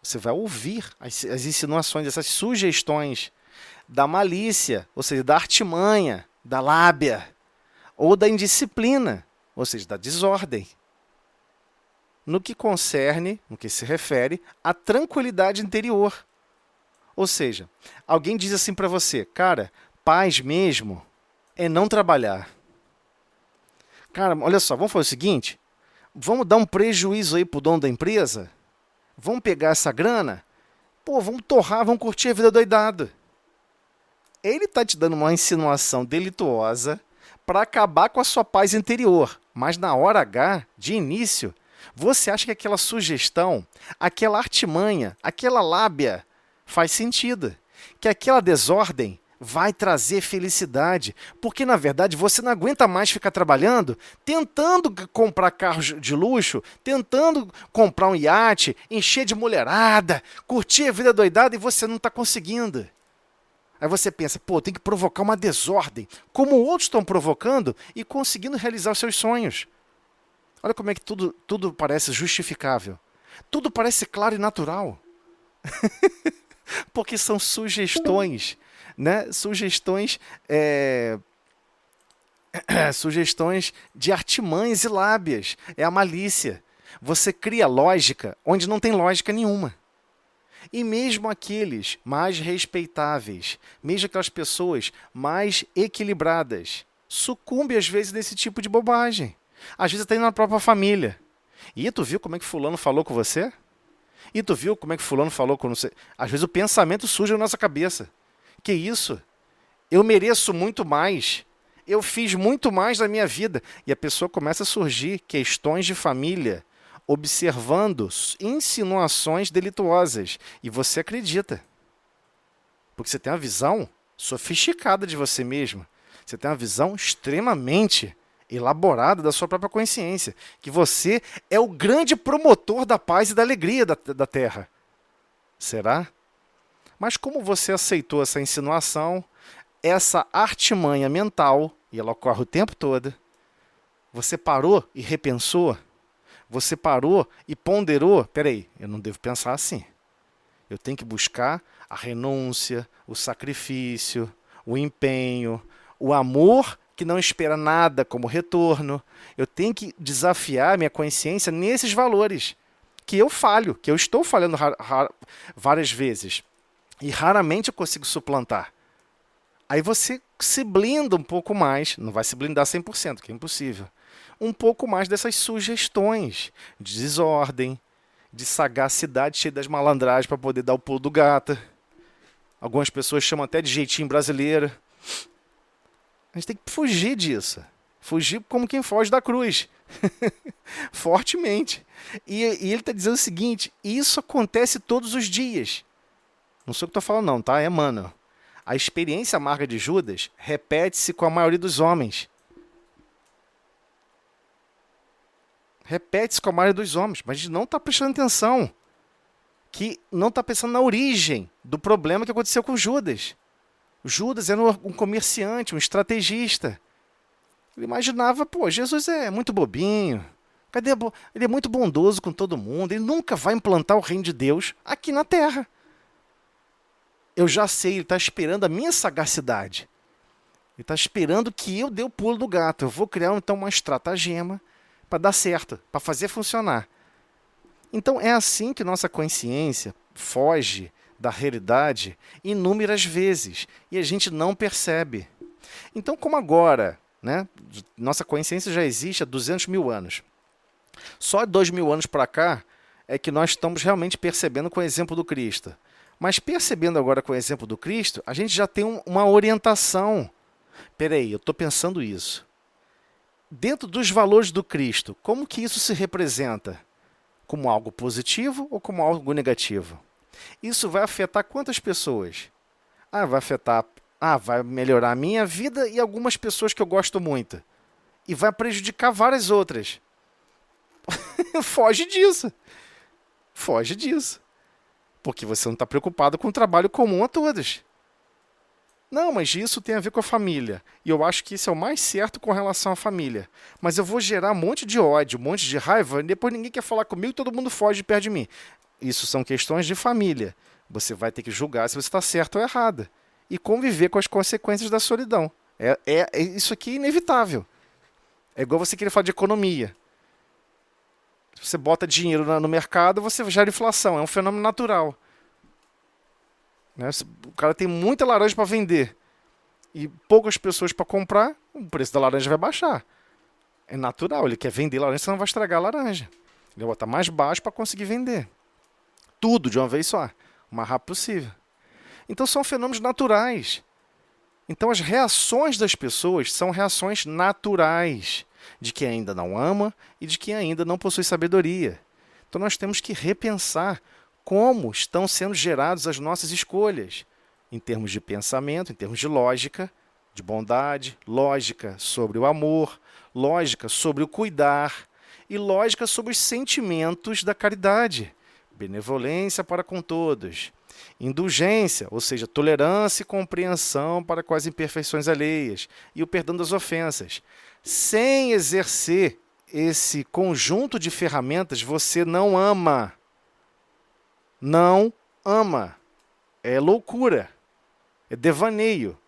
Você vai ouvir as insinuações, essas sugestões da malícia, ou seja, da artimanha, da lábia, ou da indisciplina, ou seja, da desordem, no que se refere à tranquilidade interior. Ou seja, alguém diz assim para você, cara, paz mesmo é não trabalhar. Cara, olha só, vamos fazer o seguinte, vamos dar um prejuízo aí pro dono da empresa, vamos pegar essa grana, vamos torrar, vamos curtir a vida doidada. Ele está te dando uma insinuação delituosa para acabar com a sua paz interior. Mas na hora H, de início, você acha que aquela sugestão, aquela artimanha, aquela lábia faz sentido. Que aquela desordem vai trazer felicidade. Porque, na verdade, você não aguenta mais ficar trabalhando, tentando comprar carros de luxo, tentando comprar um iate, encher de mulherada, curtir a vida doidada e você não está conseguindo. Aí você pensa, tem que provocar uma desordem, como outros estão provocando e conseguindo realizar os seus sonhos. Olha como é que tudo parece justificável. Tudo parece claro e natural. Porque são sugestões, né? Sugestões de artimanhas e lábias. É a malícia. Você cria lógica onde não tem lógica nenhuma. E mesmo aqueles mais respeitáveis, mesmo aquelas pessoas mais equilibradas, sucumbem às vezes nesse tipo de bobagem. Às vezes até na própria família. E tu viu como é que fulano falou com você? E tu viu como é que fulano falou com você? Às vezes o pensamento surge na nossa cabeça. Que isso? Eu mereço muito mais. Eu fiz muito mais na minha vida. E a pessoa começa a surgir questões de família, observando insinuações delituosas. E você acredita. Porque você tem uma visão sofisticada de você mesmo. Você tem uma visão extremamente elaborada da sua própria consciência. Que você é o grande promotor da paz e da alegria da Terra. Será? Mas como você aceitou essa insinuação, essa artimanha mental, e ela ocorre o tempo todo, você parou e repensou? Você parou e ponderou? Peraí, eu não devo pensar assim. Eu tenho que buscar a renúncia, o sacrifício, o empenho, o amor que não espera nada como retorno. Eu tenho que desafiar minha consciência nesses valores que eu falho, que eu estou falhando várias vezes. E raramente eu consigo suplantar. Aí você se blinda um pouco mais, não vai se blindar 100%, que é impossível. Um pouco mais dessas sugestões de desordem, de sagacidade cheia das malandragens para poder dar o pulo do gato. Algumas pessoas chamam até de jeitinho brasileiro. A gente tem que fugir disso. Fugir como quem foge da cruz. Fortemente. E ele está dizendo o seguinte, isso acontece todos os dias. Não sei o que estou falando não, tá? É Emmanuel. A experiência amarga de Judas repete-se com a maioria dos homens. Repete-se com a maioria dos homens, mas a gente não está prestando atenção. Que não está pensando na origem do problema que aconteceu com Judas. Judas era um comerciante, um estrategista. Ele imaginava, pô, Jesus é muito bobinho. Ele é muito bondoso com todo mundo. Ele nunca vai implantar o reino de Deus aqui na terra. Eu já sei, ele está esperando a minha sagacidade. Ele está esperando que eu dê o pulo do gato. Eu vou criar então uma estratagema para dar certo, para fazer funcionar. Então é assim que nossa consciência foge da realidade inúmeras vezes e a gente não percebe. Então, como agora, né, nossa consciência já existe há 200 mil anos. Só 2.000 anos para cá é que nós estamos realmente percebendo com o exemplo do Cristo. Mas percebendo agora com o exemplo do Cristo, a gente já tem uma orientação. Peraí, eu estou pensando isso. Dentro dos valores do Cristo, como que isso se representa? Como algo positivo ou como algo negativo? Isso vai afetar quantas pessoas? Vai melhorar a minha vida e algumas pessoas que eu gosto muito. E vai prejudicar várias outras. Foge disso. Foge disso. Porque você não está preocupado com o trabalho comum a todos. Não, mas isso tem a ver com a família. E eu acho que isso é o mais certo com relação à família. Mas eu vou gerar um monte de ódio, um monte de raiva, e depois ninguém quer falar comigo e todo mundo foge de perto de mim. Isso são questões de família. Você vai ter que julgar se você está certo ou errado. E conviver com as consequências da solidão. Isso aqui é inevitável. É igual você querer falar de economia. Se você bota dinheiro no mercado, você gera inflação. É um fenômeno natural. Né? O cara tem muita laranja para vender e poucas pessoas para comprar, o preço da laranja vai baixar. É natural, ele quer vender laranja, senão vai estragar a laranja. Ele vai botar mais baixo para conseguir vender. Tudo de uma vez só, o mais rápido possível. Então são fenômenos naturais. Então as reações das pessoas são reações naturais de quem ainda não ama e de quem ainda não possui sabedoria. Então nós temos que repensar como estão sendo geradas as nossas escolhas, em termos de pensamento, em termos de lógica, de bondade, lógica sobre o amor, lógica sobre o cuidar e lógica sobre os sentimentos da caridade, benevolência para com todos, indulgência, ou seja, tolerância e compreensão para com as imperfeições alheias e o perdão das ofensas. Sem exercer esse conjunto de ferramentas, você não ama. Não ama. É loucura. É devaneio.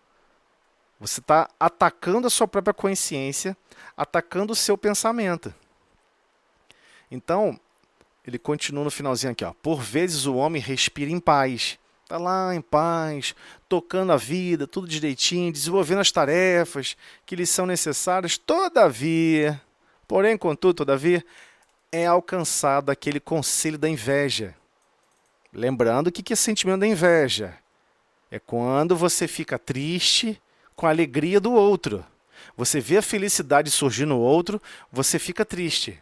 Você está atacando a sua própria consciência, atacando o seu pensamento. Então, ele continua no finalzinho aqui, ó. Por vezes o homem respira em paz. Está lá em paz, tocando a vida, tudo direitinho, desenvolvendo as tarefas que lhe são necessárias. Todavia, porém, contudo, todavia, é alcançado aquele conselho da inveja. Lembrando o que é sentimento da inveja. É quando você fica triste com a alegria do outro. Você vê a felicidade surgir no outro, você fica triste.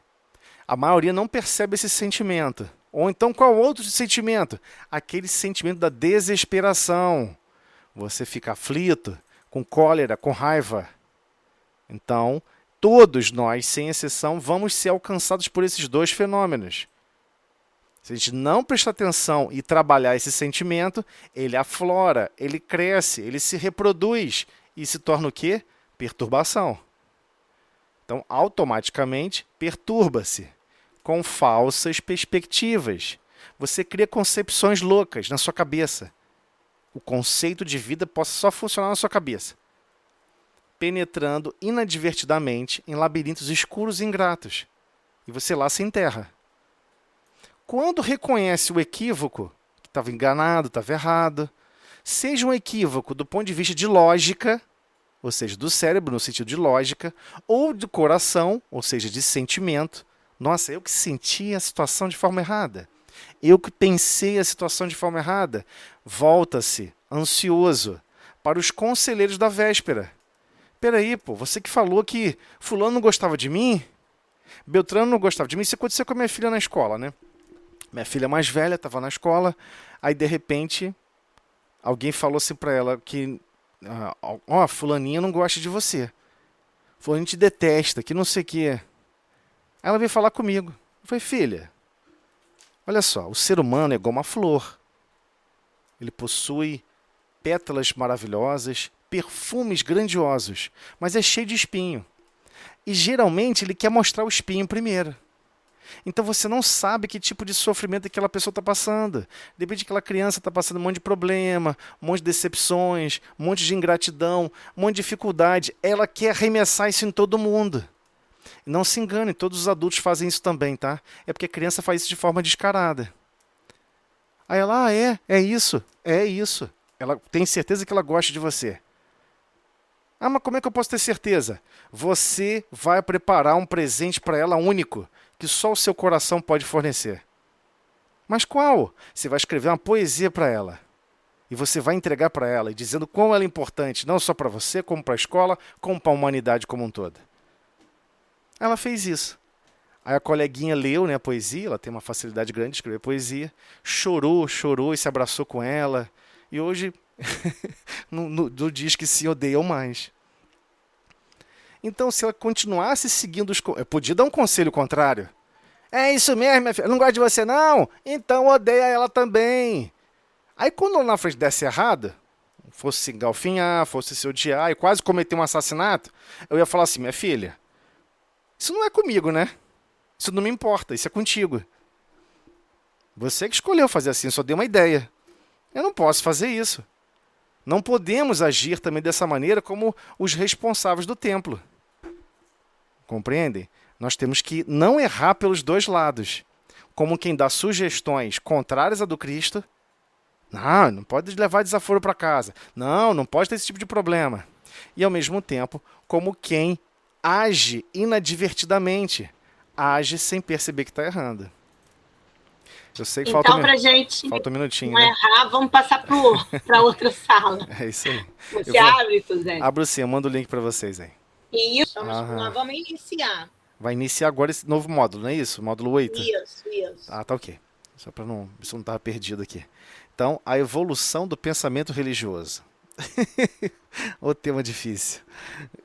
A maioria não percebe esse sentimento. Ou então qual outro sentimento? Aquele sentimento da desesperação. Você fica aflito, com cólera, com raiva. Então, todos nós, sem exceção, vamos ser alcançados por esses dois fenômenos. Se a gente não prestar atenção e trabalhar esse sentimento, ele aflora, ele cresce, ele se reproduz e se torna o quê? Perturbação. Então, automaticamente, perturba-se com falsas perspectivas. Você cria concepções loucas na sua cabeça. O conceito de vida possa só funcionar na sua cabeça, penetrando inadvertidamente em labirintos escuros e ingratos. E você lá se enterra. Quando reconhece o equívoco, que estava enganado, estava errado, seja um equívoco do ponto de vista de lógica, ou seja, do cérebro no sentido de lógica, ou do coração, ou seja, de sentimento. Nossa, eu que senti a situação de forma errada. Eu que pensei a situação de forma errada. Volta-se, ansioso, para os conselheiros da véspera. peraí, pô, você que falou que fulano não gostava de mim, Beltrano não gostava de mim, isso aconteceu com a minha filha na escola, né? Minha filha mais velha estava na escola, aí de repente alguém falou assim pra ela que, ó, fulaninha não gosta de você, fulaninha te detesta, que não sei o quê. Aí ela veio falar comigo. Eu falei, filha, olha só, o ser humano é igual uma flor. Ele possui pétalas maravilhosas, perfumes grandiosos, mas é cheio de espinho. E geralmente ele quer mostrar o espinho primeiro. Então você não sabe que tipo de sofrimento aquela pessoa está passando. De repente aquela criança está passando um monte de problema, um monte de decepções, um monte de ingratidão, um monte de dificuldade. Ela quer arremessar isso em todo mundo. Não se engane, todos os adultos fazem isso também, tá? É porque a criança faz isso de forma descarada. Aí ela, é isso, é isso. Ela tem certeza que ela gosta de você. Ah, mas como é que eu posso ter certeza? Você vai preparar um presente para ela único, que só o seu coração pode fornecer. Mas qual? Você vai escrever uma poesia para ela. E você vai entregar para ela, dizendo quão ela é importante, não só para você, como para a escola, como para a humanidade como um todo. Ela fez isso. Aí a coleguinha leu, né, a poesia, ela tem uma facilidade grande de escrever poesia, chorou e se abraçou com ela, e hoje não diz que se odeiam mais. Então, se ela continuasse seguindo eu podia dar um conselho contrário. É isso mesmo, minha filha, não gosta de você não? Então odeia ela também. Aí quando lá na frente desse errado, fosse se engalfinhar, fosse se odiar e quase cometer um assassinato, eu ia falar assim, minha filha, isso não é comigo, né? Isso não me importa, isso é contigo. Você que escolheu fazer assim, só dei uma ideia. Eu não posso fazer isso. Não podemos agir também dessa maneira como os responsáveis do templo. Compreendem? Nós temos que não errar pelos dois lados. Como quem dá sugestões contrárias à do Cristo. Não pode levar desaforo para casa. Não pode ter esse tipo de problema. E ao mesmo tempo, como quem age inadvertidamente. Age sem perceber que está errando. Eu sei que então, para gente falta um minutinho, não errar, vamos passar para outra sala. É isso aí. Você abre, Suzane? Abro sim, eu mando o link para vocês aí. Isso, nós vamos iniciar. Vai iniciar agora esse novo módulo, não é isso? Módulo 8? Isso. Ah, tá ok. Só para não... Isso não estava perdido aqui. Então, a evolução do pensamento religioso. O tema difícil.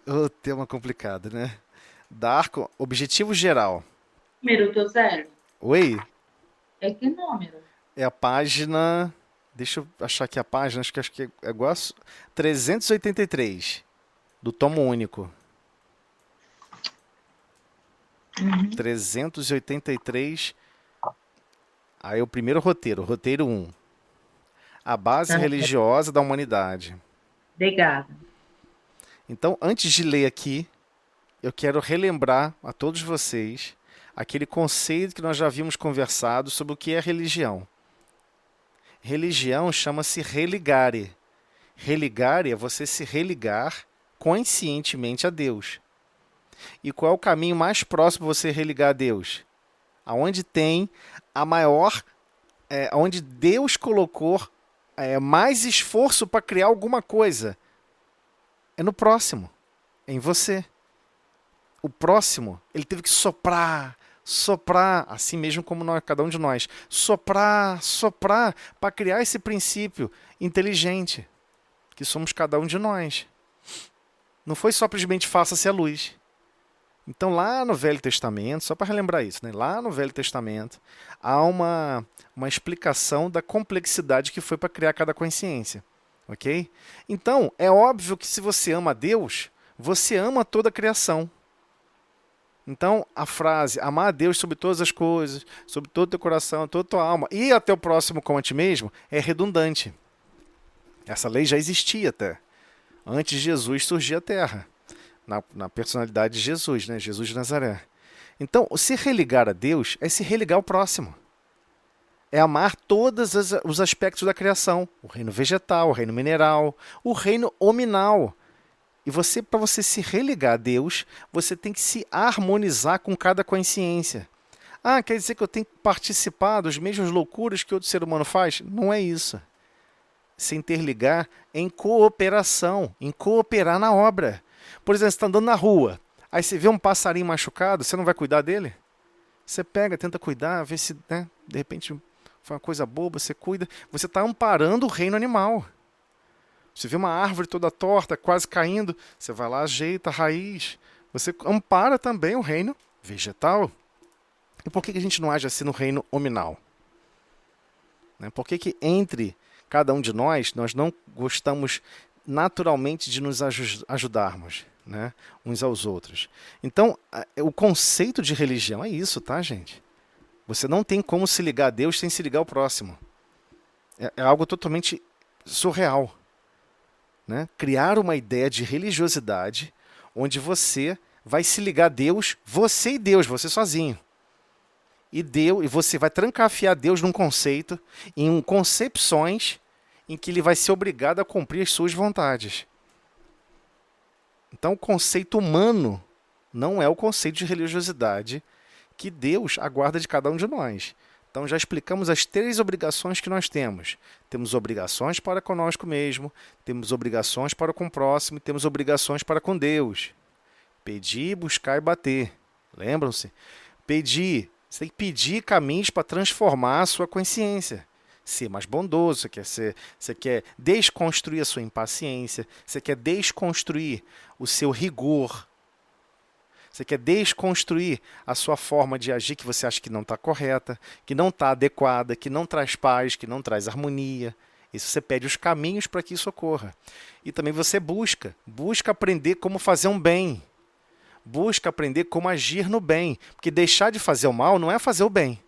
O tema complicado, né? Dar objetivo geral. Número do zero? Oi? É que número? É a página... Deixa eu achar aqui a página, acho que é igual a 383, do tomo único. 383. Aí o primeiro roteiro, roteiro 1. A base religiosa da humanidade. Obrigada. Então, antes de ler aqui, eu quero relembrar a todos vocês aquele conceito que nós já havíamos conversado sobre o que é religião. Religião chama-se religare. Religare é você se religar conscientemente a Deus. E qual é o caminho mais próximo para você religar a Deus? Aonde tem a maior... onde Deus colocou mais esforço para criar alguma coisa. É no próximo. É em você. O próximo, ele teve que soprar, assim mesmo como cada um de nós. Soprar para criar esse princípio inteligente, que somos cada um de nós. Não foi simplesmente faça-se a luz. Então, lá no Velho Testamento, só para relembrar isso, né? Lá no Velho Testamento, há uma explicação da complexidade que foi para criar cada consciência. Ok? Então, é óbvio que se você ama a Deus, você ama toda a criação. Então, a frase, amar a Deus sobre todas as coisas, sobre todo o teu coração, toda a tua alma, e até o próximo como a ti mesmo, é redundante. Essa lei já existia até. Antes de Jesus surgir a Terra. Na personalidade de Jesus, né? Jesus de Nazaré. Então, se religar a Deus é se religar ao próximo. É amar todos os aspectos da criação. O reino vegetal, o reino mineral, o reino hominal. E para você se religar a Deus, você tem que se harmonizar com cada consciência. Ah, quer dizer que eu tenho que participar das mesmas loucuras que outro ser humano faz? Não é isso. Se interligar em cooperação, em cooperar na obra. Por exemplo, você está andando na rua, aí você vê um passarinho machucado, você não vai cuidar dele? Você pega, tenta cuidar, vê se, né, de repente foi uma coisa boba, você cuida. Você está amparando o reino animal. Você vê uma árvore toda torta, quase caindo, você vai lá, ajeita a raiz. Você ampara também o reino vegetal. E por que a gente não age assim no reino hominal? Né? Por que entre cada um de nós não gostamos naturalmente de nos ajudarmos, né, uns aos outros? Então, o conceito de religião é isso, tá, gente? Você não tem como se ligar a Deus sem se ligar ao próximo. É algo totalmente surreal. Né? Criar uma ideia de religiosidade onde você vai se ligar a Deus, você e Deus, você sozinho. E você vai trancafiar Deus num conceito, em concepções em que ele vai ser obrigado a cumprir as suas vontades. Então, o conceito humano não é o conceito de religiosidade que Deus aguarda de cada um de nós. Então, já explicamos as 3 obrigações que nós temos. Temos obrigações para conosco mesmo, temos obrigações para com o próximo e temos obrigações para com Deus. Pedir, buscar e bater. Lembram-se? Pedir. Você tem que pedir caminhos para transformar a sua consciência. Ser mais bondoso, você quer desconstruir a sua impaciência, você quer desconstruir o seu rigor, você quer desconstruir a sua forma de agir que você acha que não está correta, que não está adequada, que não traz paz, que não traz harmonia. Isso você pede os caminhos para que isso ocorra. E também você busca aprender como fazer um bem. Busca aprender como agir no bem. Porque deixar de fazer o mal não é fazer o bem.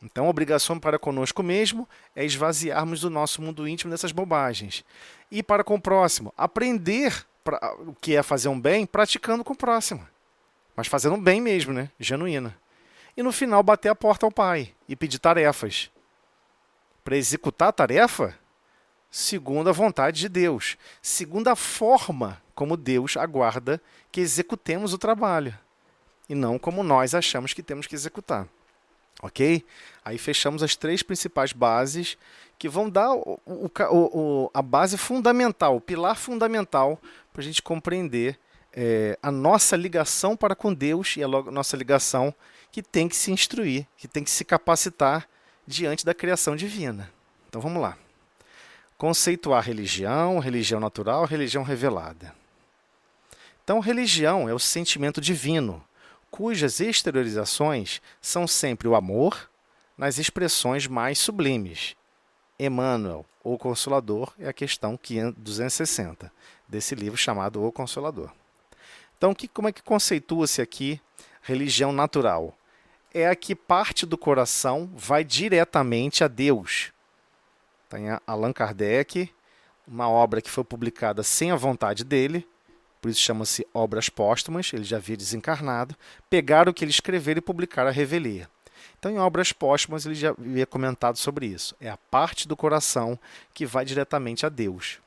Então, a obrigação para conosco mesmo é esvaziarmos o nosso mundo íntimo dessas bobagens. E para com o próximo, aprender o que é fazer um bem praticando com o próximo. Mas fazendo um bem mesmo, né? Genuíno. E no final, bater a porta ao Pai e pedir tarefas. Para executar a tarefa segundo a vontade de Deus. Segundo a forma como Deus aguarda que executemos o trabalho. E não como nós achamos que temos que executar. Ok? Aí fechamos as 3 principais bases que vão dar a base fundamental, o pilar fundamental para a gente compreender a nossa ligação para com Deus e a nossa ligação que tem que se instruir, que tem que se capacitar diante da criação divina. Então vamos lá. Conceituar religião, religião natural, religião revelada. Então, religião é o sentimento divino, cujas exteriorizações são sempre o amor nas expressões mais sublimes. Emmanuel, o Consolador, é a questão 260 desse livro chamado O Consolador. Então, como é que conceitua-se aqui religião natural? É a que parte do coração vai diretamente a Deus. Tem Allan Kardec, uma obra que foi publicada sem a vontade dele, por isso chama-se Obras Póstumas, ele já havia desencarnado, pegaram o que ele escreveu e publicaram a revelia. Então, em Obras Póstumas, ele já havia comentado sobre isso. É a parte do coração que vai diretamente a Deus.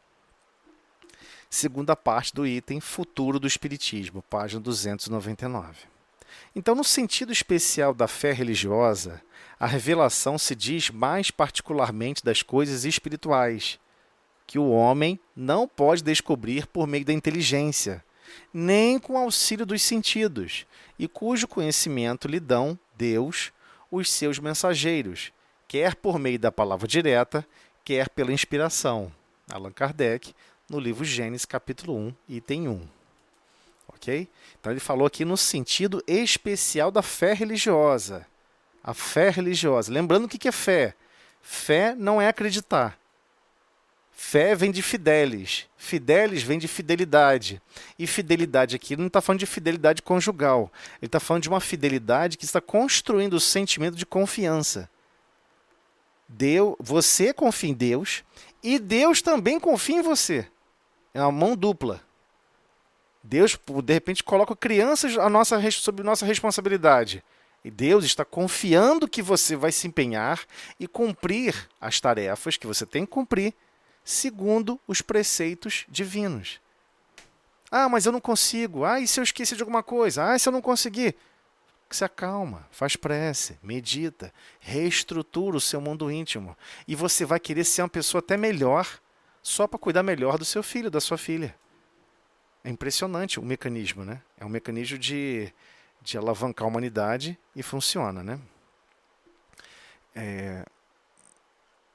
Segunda parte do item Futuro do Espiritismo, página 299. Então, no sentido especial da fé religiosa, a revelação se diz mais particularmente das coisas espirituais, que o homem não pode descobrir por meio da inteligência, nem com auxílio dos sentidos, e cujo conhecimento lhe dão Deus, os seus mensageiros, quer por meio da palavra direta, quer pela inspiração. Allan Kardec, no livro Gênesis, capítulo 1, item 1. Ok? Então, ele falou aqui no sentido especial da fé religiosa. A fé religiosa. Lembrando o que é fé. Fé não é acreditar. Fé vem de fidelis. Fidelis vem de fidelidade. E fidelidade aqui não está falando de fidelidade conjugal. Ele está falando de uma fidelidade que está construindo o sentimento de confiança. Você confia em Deus e Deus também confia em você. É uma mão dupla. Deus, de repente, coloca crianças sob nossa responsabilidade. E Deus está confiando que você vai se empenhar e cumprir as tarefas que você tem que cumprir segundo os preceitos divinos. Ah, mas eu não consigo. Ah, e se eu esqueci de alguma coisa? Ah, e se eu não conseguir? Se acalma, faz prece, medita, reestrutura o seu mundo íntimo. E você vai querer ser uma pessoa até melhor, só para cuidar melhor do seu filho, da sua filha. É impressionante o mecanismo, né? É um mecanismo de alavancar a humanidade e funciona, né?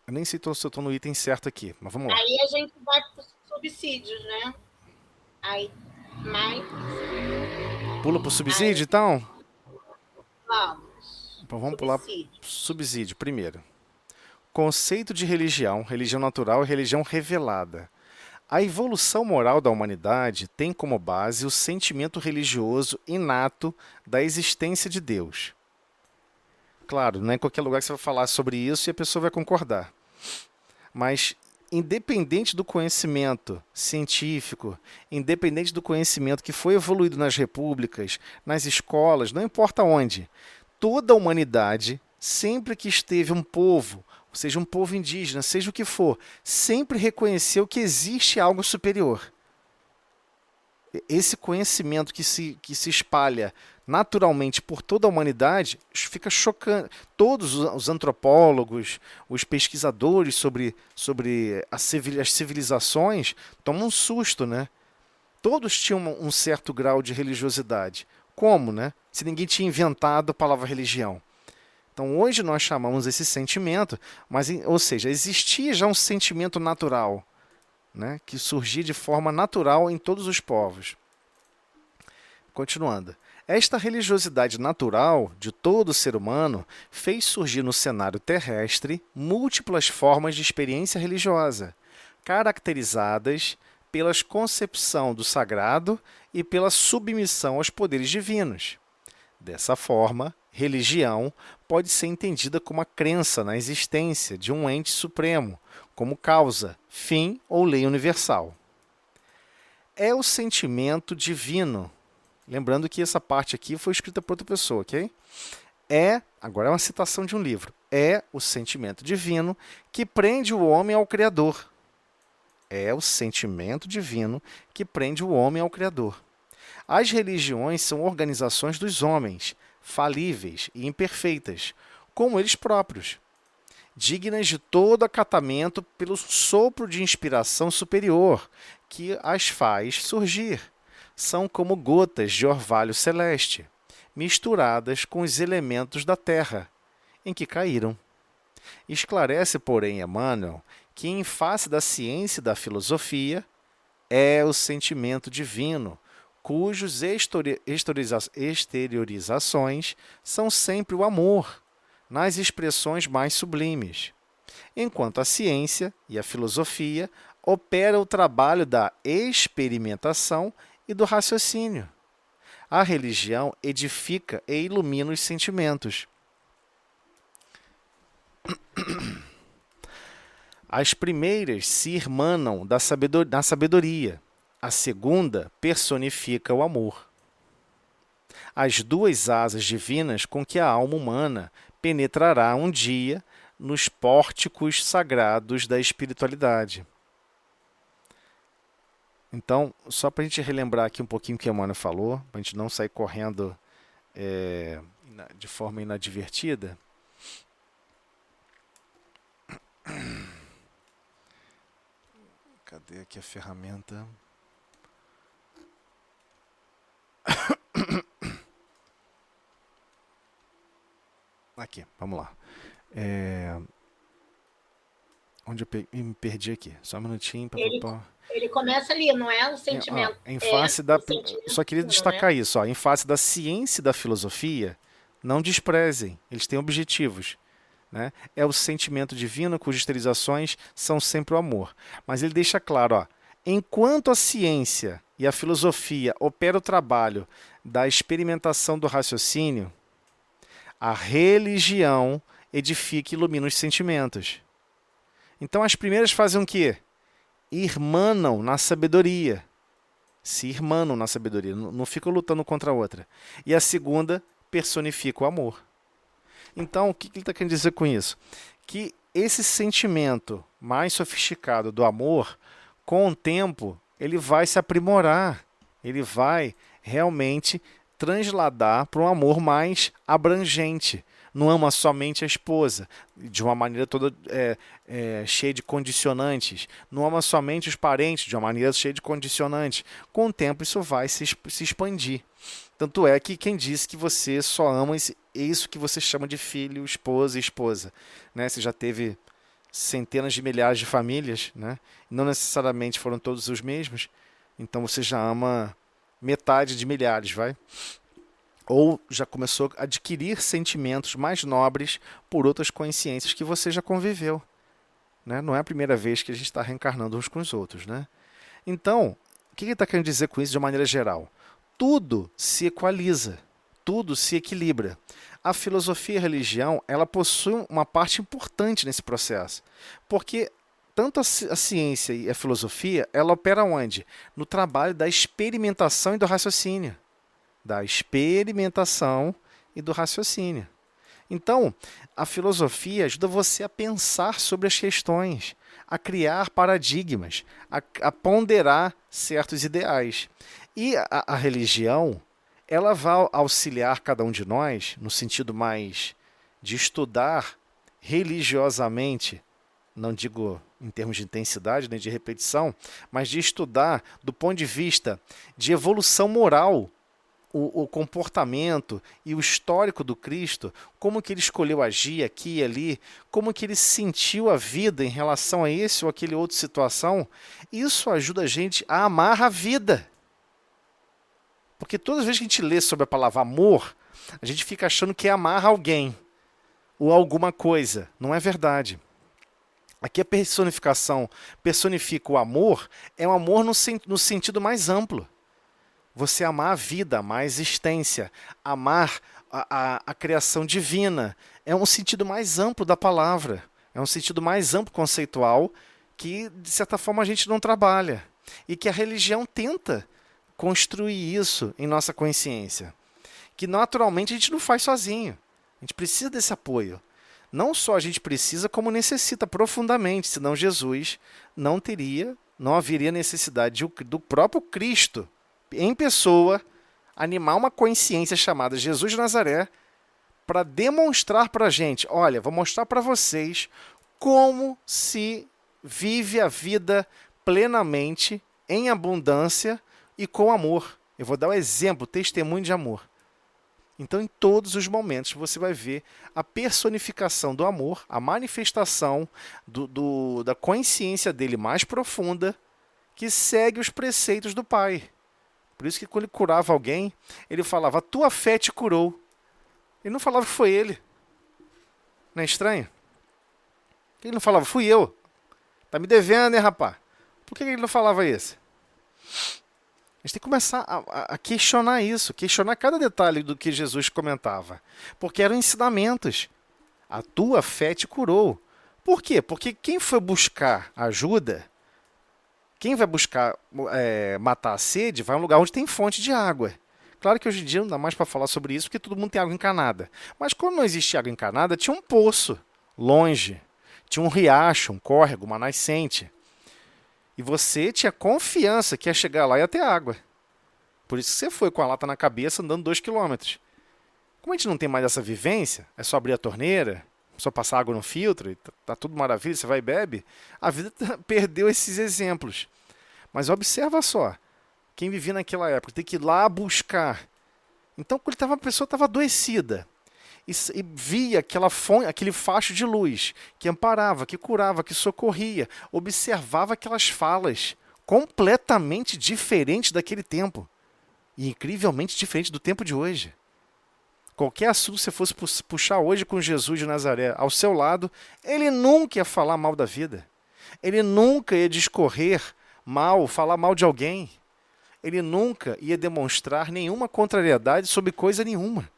Eu nem sei se eu estou no item certo aqui, mas vamos lá. Aí a gente vai para os subsídios, né? Aí, mais, Pula para o aí subsídio, então? vamos. Então vamos pular pro Subsídio. subsídio primeiro. Conceito de religião, religião natural e religião revelada. A evolução moral da humanidade tem como base o sentimento religioso inato da existência de Deus. Claro, não é em qualquer lugar que você vai falar sobre isso e a pessoa vai concordar. Mas, independente do conhecimento científico, independente do conhecimento que foi evoluído nas repúblicas, nas escolas, não importa onde, toda a humanidade, sempre que esteve um povo, seja um povo indígena, seja o que for, sempre reconheceu que existe algo superior. Esse conhecimento que se espalha naturalmente por toda a humanidade fica chocante. Todos os antropólogos, os pesquisadores sobre as civilizações tomam um susto, né? Todos tinham um certo grau de religiosidade. Como, né? Se ninguém tinha inventado a palavra religião. Então hoje nós chamamos esse sentimento, mas, ou seja, existia já um sentimento natural, né, que surgia de forma natural em todos os povos. Continuando. Esta religiosidade natural de todo ser humano fez surgir no cenário terrestre múltiplas formas de experiência religiosa, caracterizadas pela concepção do sagrado e pela submissão aos poderes divinos. Dessa forma, religião pode ser entendida como a crença na existência de um ente supremo, como causa, fim ou lei universal. É o sentimento divino. Lembrando que essa parte aqui foi escrita por outra pessoa, ok? Agora é uma citação de um livro. É o sentimento divino que prende o homem ao Criador. É o sentimento divino que prende o homem ao Criador. As religiões são organizações dos homens, falíveis e imperfeitas, como eles próprios, dignas de todo acatamento pelo sopro de inspiração superior que as faz surgir. São como gotas de orvalho celeste, misturadas com os elementos da terra, em que caíram. Esclarece, porém, Emmanuel, que em face da ciência e da filosofia, é o sentimento divino, cujos exteriorizações são sempre o amor, nas expressões mais sublimes, enquanto a ciência e a filosofia opera o trabalho da experimentação e do raciocínio. A religião edifica e ilumina os sentimentos. As primeiras se irmanam da sabedoria, a segunda personifica o amor. As duas asas divinas com que a alma humana penetrará um dia nos pórticos sagrados da espiritualidade. Então, só para a gente relembrar aqui um pouquinho o que a Emmanuel falou, para a gente não sair correndo de forma inadvertida. Cadê aqui a ferramenta? Aqui, vamos lá. Onde eu me perdi aqui? Só um minutinho. Ele começa ali, não é o sentimento. Em face da, sentimento só queria destacar isso. Em face da ciência e da filosofia, não desprezem. Eles têm objetivos. Né? É o sentimento divino cujas exteriorizações são sempre o amor. Mas ele deixa claro, enquanto a ciência e a filosofia operam o trabalho da experimentação do raciocínio, a religião edifica e ilumina os sentimentos. Então as primeiras fazem o quê? Irmanam na sabedoria. Se irmanam na sabedoria, não ficam lutando contra a outra. E a segunda personifica o amor. Então, o que ele está querendo dizer com isso? Que esse sentimento mais sofisticado do amor, com o tempo, ele vai se aprimorar. Ele vai realmente transladar para um amor mais abrangente, não ama somente a esposa, de uma maneira toda cheia de condicionantes, não ama somente os parentes, de uma maneira cheia de condicionantes. Com o tempo isso vai se expandir. Tanto é que quem disse que você só ama isso que você chama de filho, esposa e esposa, né? Você já teve centenas de milhares de famílias, né? Não necessariamente foram todos os mesmos, então você já ama metade de milhares, vai? Ou já começou a adquirir sentimentos mais nobres por outras consciências que você já conviveu, né? Não é a primeira vez que a gente está reencarnando uns com os outros, né? Então, o que ele está querendo dizer com isso de uma maneira geral? Tudo se equaliza, tudo se equilibra. A filosofia e a religião, ela possui uma parte importante nesse processo, porque tanto a ciência e a filosofia, ela opera onde? No trabalho da experimentação e do raciocínio. Da experimentação e do raciocínio. Então, a filosofia ajuda você a pensar sobre as questões, a criar paradigmas, a ponderar certos ideais. E a religião, ela vai auxiliar cada um de nós, no sentido mais de estudar religiosamente, não digo em termos de intensidade nem de repetição, mas de estudar do ponto de vista de evolução moral, o comportamento e o histórico do Cristo, como que ele escolheu agir aqui e ali, como que ele sentiu a vida em relação a esse ou aquele outra situação, isso ajuda a gente a amar a vida. Porque todas as vezes que a gente lê sobre a palavra amor, a gente fica achando que é amar alguém ou alguma coisa. Não é verdade. Aqui a personificação personifica o amor, é um amor no sentido mais amplo. Você amar a vida, amar a existência, amar a criação divina. É um sentido mais amplo da palavra. É um sentido mais amplo conceitual que, de certa forma, a gente não trabalha. E que a religião tenta construir isso em nossa consciência. Que, naturalmente, a gente não faz sozinho. A gente precisa desse apoio. Não só a gente precisa, como necessita profundamente. Senão Jesus não haveria necessidade do próprio Cristo em pessoa, animar uma consciência chamada Jesus de Nazaré para demonstrar para a gente, olha, vou mostrar para vocês como se vive a vida plenamente, em abundância e com amor. Eu vou dar o exemplo, testemunho de amor. Então, em todos os momentos, você vai ver a personificação do amor, a manifestação da consciência dele mais profunda, que segue os preceitos do Pai. Por isso que quando ele curava alguém, ele falava, a tua fé te curou. Ele não falava que foi ele. Não é estranho? Ele não falava, fui eu. Tá me devendo, hein, rapaz? Por que ele não falava isso? A gente tem que começar a questionar isso, questionar cada detalhe do que Jesus comentava. Porque eram ensinamentos. A tua fé te curou. Por quê? Porque quem foi buscar ajuda, quem vai buscar matar a sede, vai a um lugar onde tem fonte de água. Claro que hoje em dia não dá mais para falar sobre isso, porque todo mundo tem água encanada. Mas quando não existia água encanada, tinha um poço longe. Tinha um riacho, um córrego, uma nascente. E você tinha confiança que ia chegar lá e ia ter água. Por isso que você foi com a lata na cabeça andando 2 quilômetros. Como a gente não tem mais essa vivência, é só abrir a torneira, só passar água no filtro, e tá tudo maravilha, você vai e bebe, a vida perdeu esses exemplos. Mas observa só, quem vivia naquela época tem que ir lá buscar. Então, quando a pessoa estava adoecida e via aquele facho de luz que amparava, que curava, que socorria, observava aquelas falas completamente diferentes daquele tempo e incrivelmente diferente do tempo de hoje. Qualquer assunto que você fosse puxar hoje com Jesus de Nazaré ao seu lado, ele nunca ia falar mal da vida. Ele nunca ia discorrer mal, falar mal de alguém. Ele nunca ia demonstrar nenhuma contrariedade sobre coisa nenhuma.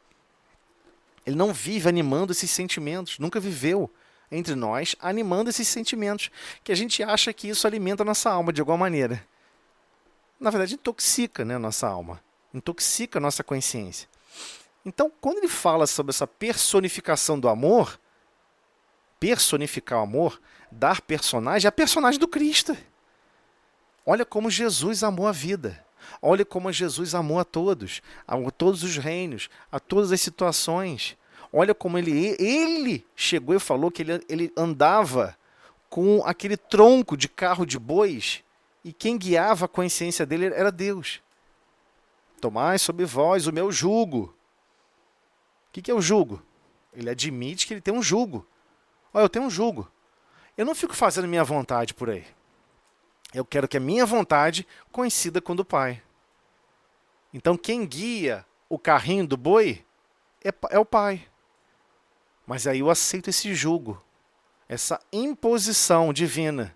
Ele não vive animando esses sentimentos, nunca viveu entre nós animando esses sentimentos, que a gente acha que isso alimenta a nossa alma de alguma maneira. Na verdade, intoxica, né, a nossa alma, intoxica a nossa consciência. Então, quando ele fala sobre essa personificação do amor, personificar o amor, dar personagem, é a personagem do Cristo. Olha como Jesus amou a vida. Olha como Jesus amou a todos os reinos, a todas as situações. Olha como ele chegou e falou que ele andava com aquele tronco de carro de bois e quem guiava a consciência dele era Deus. Tomai sobre vós o meu jugo. O que é o jugo? Ele admite que ele tem um jugo. Olha, eu tenho um jugo. Eu não fico fazendo minha vontade por aí. Eu quero que a minha vontade coincida com a do Pai. Então quem guia o carrinho do boi é o Pai. Mas aí eu aceito esse jugo, essa imposição divina.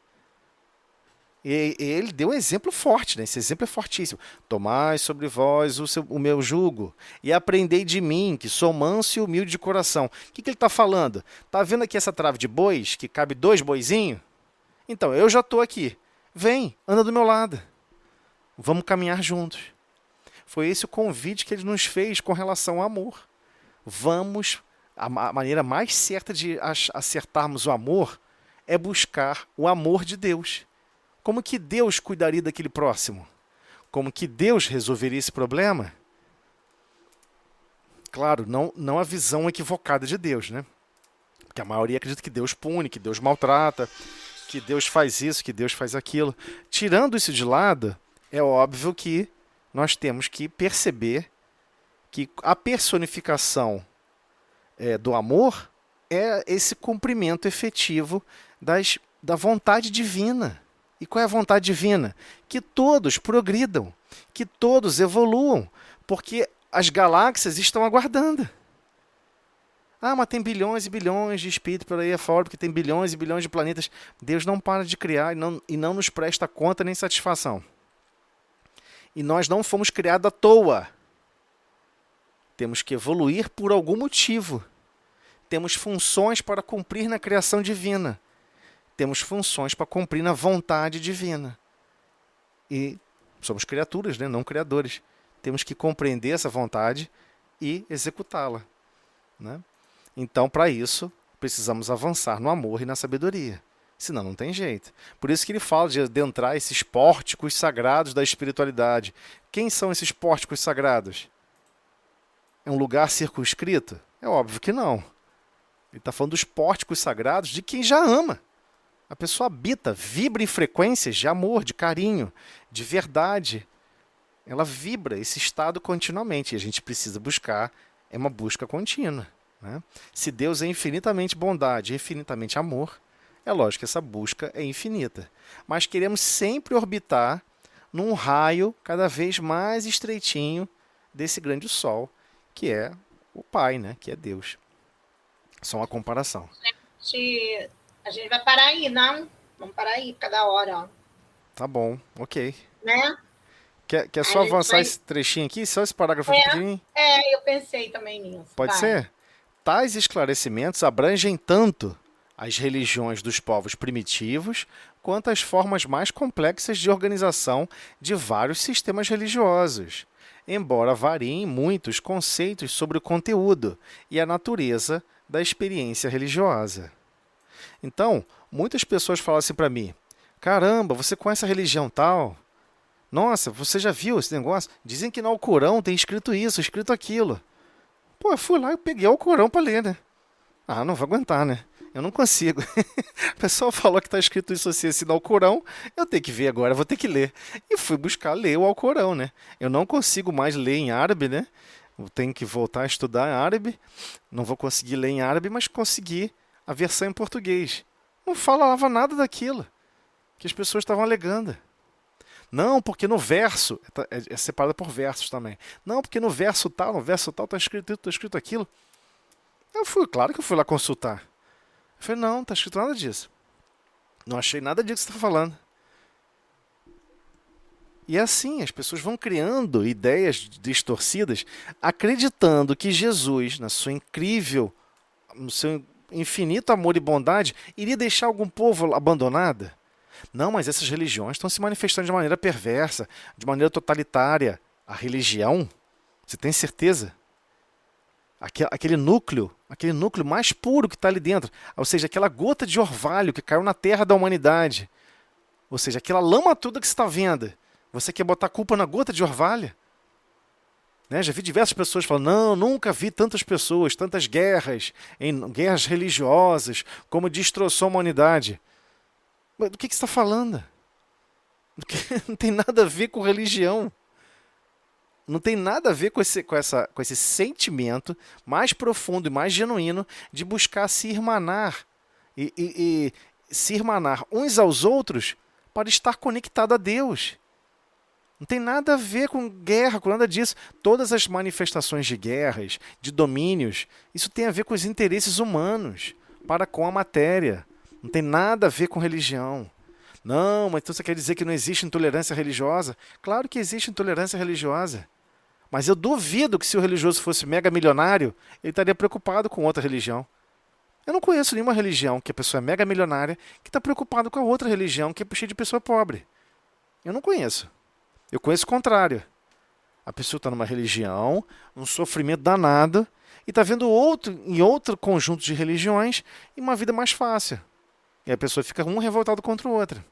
E ele deu um exemplo forte, né? Esse exemplo é fortíssimo. Tomai sobre vós o meu jugo e aprendei de mim, que sou manso e humilde de coração. O que ele está falando? Está vendo aqui essa trave de bois, que cabe 2 boizinhos? Então, eu já estou aqui. Vem, anda do meu lado. Vamos caminhar juntos. Foi esse o convite que ele nos fez com relação ao amor. A maneira mais certa de acertarmos o amor é buscar o amor de Deus. Como que Deus cuidaria daquele próximo? Como que Deus resolveria esse problema? Claro, não a visão equivocada de Deus, né? Porque a maioria acredita que Deus pune, que Deus maltrata, que Deus faz isso, que Deus faz aquilo. Tirando isso de lado, é óbvio que nós temos que perceber que a personificação do amor é esse cumprimento efetivo da vontade divina. E qual é a vontade divina? Que todos progridam, que todos evoluam, porque as galáxias estão aguardando. Ah, mas tem bilhões e bilhões de espíritos por aí afora, porque tem bilhões e bilhões de planetas. Deus não para de criar e não nos presta conta nem satisfação. E nós não fomos criados à toa. Temos que evoluir por algum motivo. Temos funções para cumprir na criação divina. Temos funções para cumprir na vontade divina. E somos criaturas, né? Não criadores. Temos que compreender essa vontade e executá-la, né? Então, para isso, precisamos avançar no amor e na sabedoria. Senão não tem jeito. Por isso que ele fala de adentrar esses pórticos sagrados da espiritualidade. Quem são esses pórticos sagrados? É um lugar circunscrito? É óbvio que não. Ele está falando dos pórticos sagrados de quem já ama. A pessoa habita, vibra em frequências de amor, de carinho, de verdade. Ela vibra esse estado continuamente. E a gente precisa buscar, é uma busca contínua, né? Se Deus é infinitamente bondade, infinitamente amor, é lógico que essa busca é infinita. Mas queremos sempre orbitar num raio cada vez mais estreitinho desse grande sol, que é o Pai, né? Que é Deus. Só uma comparação. A gente vai parar aí, não? Vamos parar aí, cada hora, ó. Tá bom, ok. Né? Quer só avançar esse trechinho aqui? Só esse parágrafo pequenininho? Eu pensei também nisso. Pode ser? Tais esclarecimentos abrangem tanto as religiões dos povos primitivos quanto as formas mais complexas de organização de vários sistemas religiosos, embora variem muitos conceitos sobre o conteúdo e a natureza da experiência religiosa. Então, muitas pessoas falam assim para mim: caramba, você conhece a religião tal? Nossa, você já viu esse negócio? Dizem que no Alcorão tem escrito isso, escrito aquilo. Pô, eu fui lá e peguei o Alcorão para ler, né? Ah, não vou aguentar, né? Eu não consigo. O pessoal falou que está escrito isso assim no Alcorão, eu tenho que ver agora, vou ter que ler. E fui buscar ler o Alcorão, né? Eu não consigo mais ler em árabe, né? Eu tenho que voltar a estudar em árabe. Não vou conseguir ler em árabe, mas consegui a versão em português. Não falava nada daquilo que as pessoas estavam alegando. Não, porque no verso, é separado por versos também. Não, porque no verso tal está escrito aquilo. Claro que eu fui lá consultar. Eu falei, não está escrito nada disso. Não achei nada disso que você está falando. E é assim, as pessoas vão criando ideias distorcidas, acreditando que Jesus, no seu infinito amor e bondade, iria deixar algum povo abandonado. Não, mas essas religiões estão se manifestando de maneira perversa, de maneira totalitária. A religião, você tem certeza? Aquele núcleo mais puro que está ali dentro, ou seja, aquela gota de orvalho que caiu na terra da humanidade, ou seja, aquela lama toda que você está vendo, você quer botar a culpa na gota de orvalho? né? Já vi diversas pessoas falando, não, nunca vi tantas pessoas, tantas guerras, guerras religiosas, como destroçou a humanidade. Mas do que você está falando? Não tem nada a ver com religião. Não tem nada a ver com esse sentimento mais profundo e mais genuíno de buscar se irmanar e se irmanar uns aos outros para estar conectado a Deus. Não tem nada a ver com guerra, com nada disso. Todas as manifestações de guerras, de domínios, isso tem a ver com os interesses humanos para com a matéria. Não tem nada a ver com religião. Não, mas então você quer dizer que não existe intolerância religiosa? Claro que existe intolerância religiosa. Mas eu duvido que se o religioso fosse mega milionário, ele estaria preocupado com outra religião. Eu não conheço nenhuma religião que a pessoa é mega milionária que está preocupada com a outra religião que é cheia de pessoa pobre. Eu não conheço. Eu conheço o contrário. A pessoa está numa religião, um sofrimento danado, e está vendo em outro conjunto de religiões e uma vida mais fácil. E a pessoa fica um revoltado contra o outro.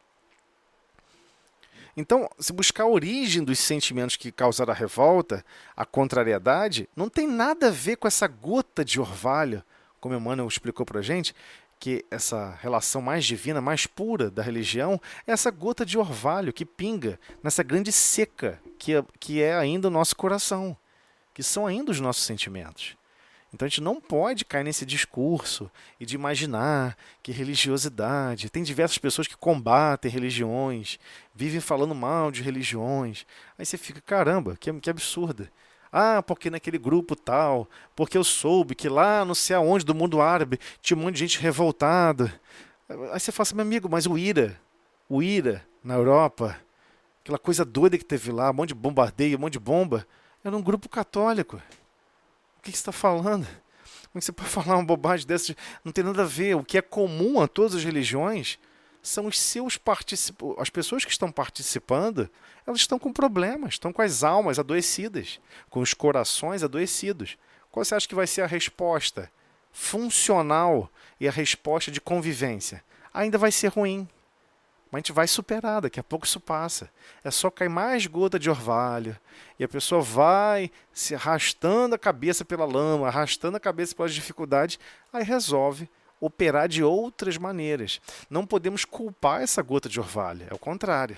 Então, se buscar a origem dos sentimentos que causaram a revolta, a contrariedade, não tem nada a ver com essa gota de orvalho, como Emmanuel explicou para a gente, que essa relação mais divina, mais pura da religião, é essa gota de orvalho que pinga nessa grande seca que é ainda o nosso coração, que são ainda os nossos sentimentos. Então a gente não pode cair nesse discurso e de imaginar que religiosidade... Tem diversas pessoas que combatem religiões, vivem falando mal de religiões. Aí você fica, caramba, que absurdo. Ah, porque naquele grupo tal, porque eu soube que lá não sei aonde do mundo árabe tinha um monte de gente revoltada. Aí você fala assim, meu amigo, mas o IRA na Europa, aquela coisa doida que teve lá, um monte de bombardeio, um monte de bomba, era um grupo católico. O que você está falando? Como é que você pode falar uma bobagem dessa? Não tem nada a ver. O que é comum a todas as religiões são os seus participantes. As pessoas que estão participando, elas estão com problemas, estão com as almas adoecidas, com os corações adoecidos. Qual você acha que vai ser a resposta funcional e a resposta de convivência? Ainda vai ser ruim. Mas a gente vai superar, daqui a pouco isso passa. É só cair mais gota de orvalho. E a pessoa vai se arrastando a cabeça pela lama, arrastando a cabeça pelas dificuldades, aí resolve operar de outras maneiras. Não podemos culpar essa gota de orvalho, é o contrário.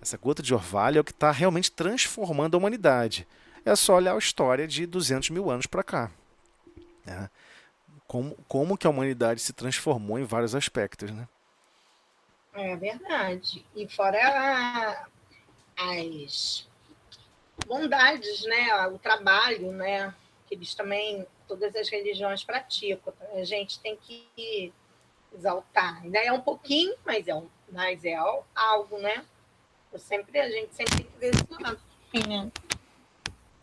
Essa gota de orvalho é o que está realmente transformando a humanidade. É só olhar a história de 200 mil anos para cá. Né? Como que a humanidade se transformou em vários aspectos, né? É verdade. E fora as bondades, né? O trabalho, né? Que eles também, todas as religiões praticam. A gente tem que exaltar. Ainda é um pouquinho, mas é algo, né? A gente sempre tem que ver esse lado. Sim, né?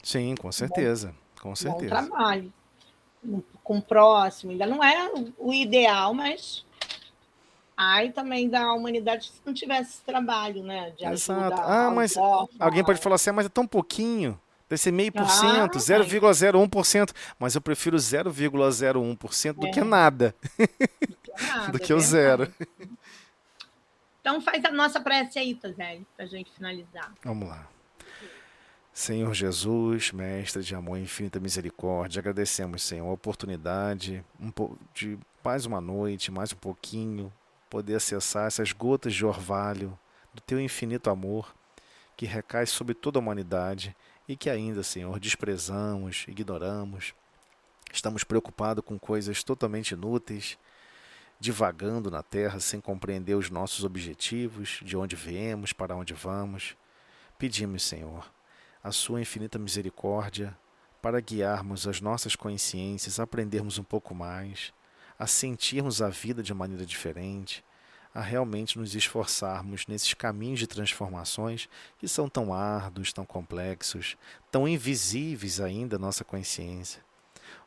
Sim, com certeza. Com Bom certeza. trabalho. Com o próximo. Ainda não é o ideal, mas... Aí também da humanidade se não tivesse esse trabalho, né? De Exato. ajuda Mas aos órfãos. alguém pode falar assim, mas é tão pouquinho. Deve ser 0,5%, 0,01%. Mas eu prefiro 0,01% do que nada. Nada, Do que o zero. Então faz a nossa prece aí, Tozelli, para a gente finalizar. Vamos lá. Senhor Jesus, Mestre de amor e infinita misericórdia, agradecemos, Senhor, a oportunidade de mais uma noite, mais um pouquinho, poder acessar essas gotas de orvalho do Teu infinito amor que recai sobre toda a humanidade e que ainda, Senhor, desprezamos, ignoramos, estamos preocupados com coisas totalmente inúteis, divagando na Terra sem compreender os nossos objetivos, de onde viemos, para onde vamos. Pedimos, Senhor, a Sua infinita misericórdia para guiarmos as nossas consciências, a aprendermos um pouco mais, a sentirmos a vida de maneira diferente, a realmente nos esforçarmos nesses caminhos de transformações que são tão árduos, tão complexos, tão invisíveis ainda à nossa consciência.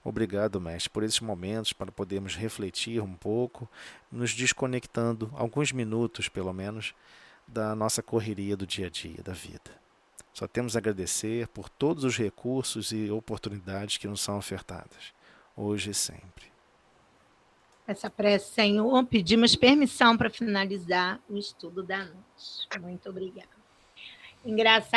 Obrigado, Mestre, por esses momentos para podermos refletir um pouco, nos desconectando, alguns minutos pelo menos, da nossa correria do dia a dia, da vida. Só temos a agradecer por todos os recursos e oportunidades que nos são ofertadas, hoje e sempre. Essa prece, Senhor, pedimos permissão para finalizar o estudo da noite. Muito obrigada. Engraçado.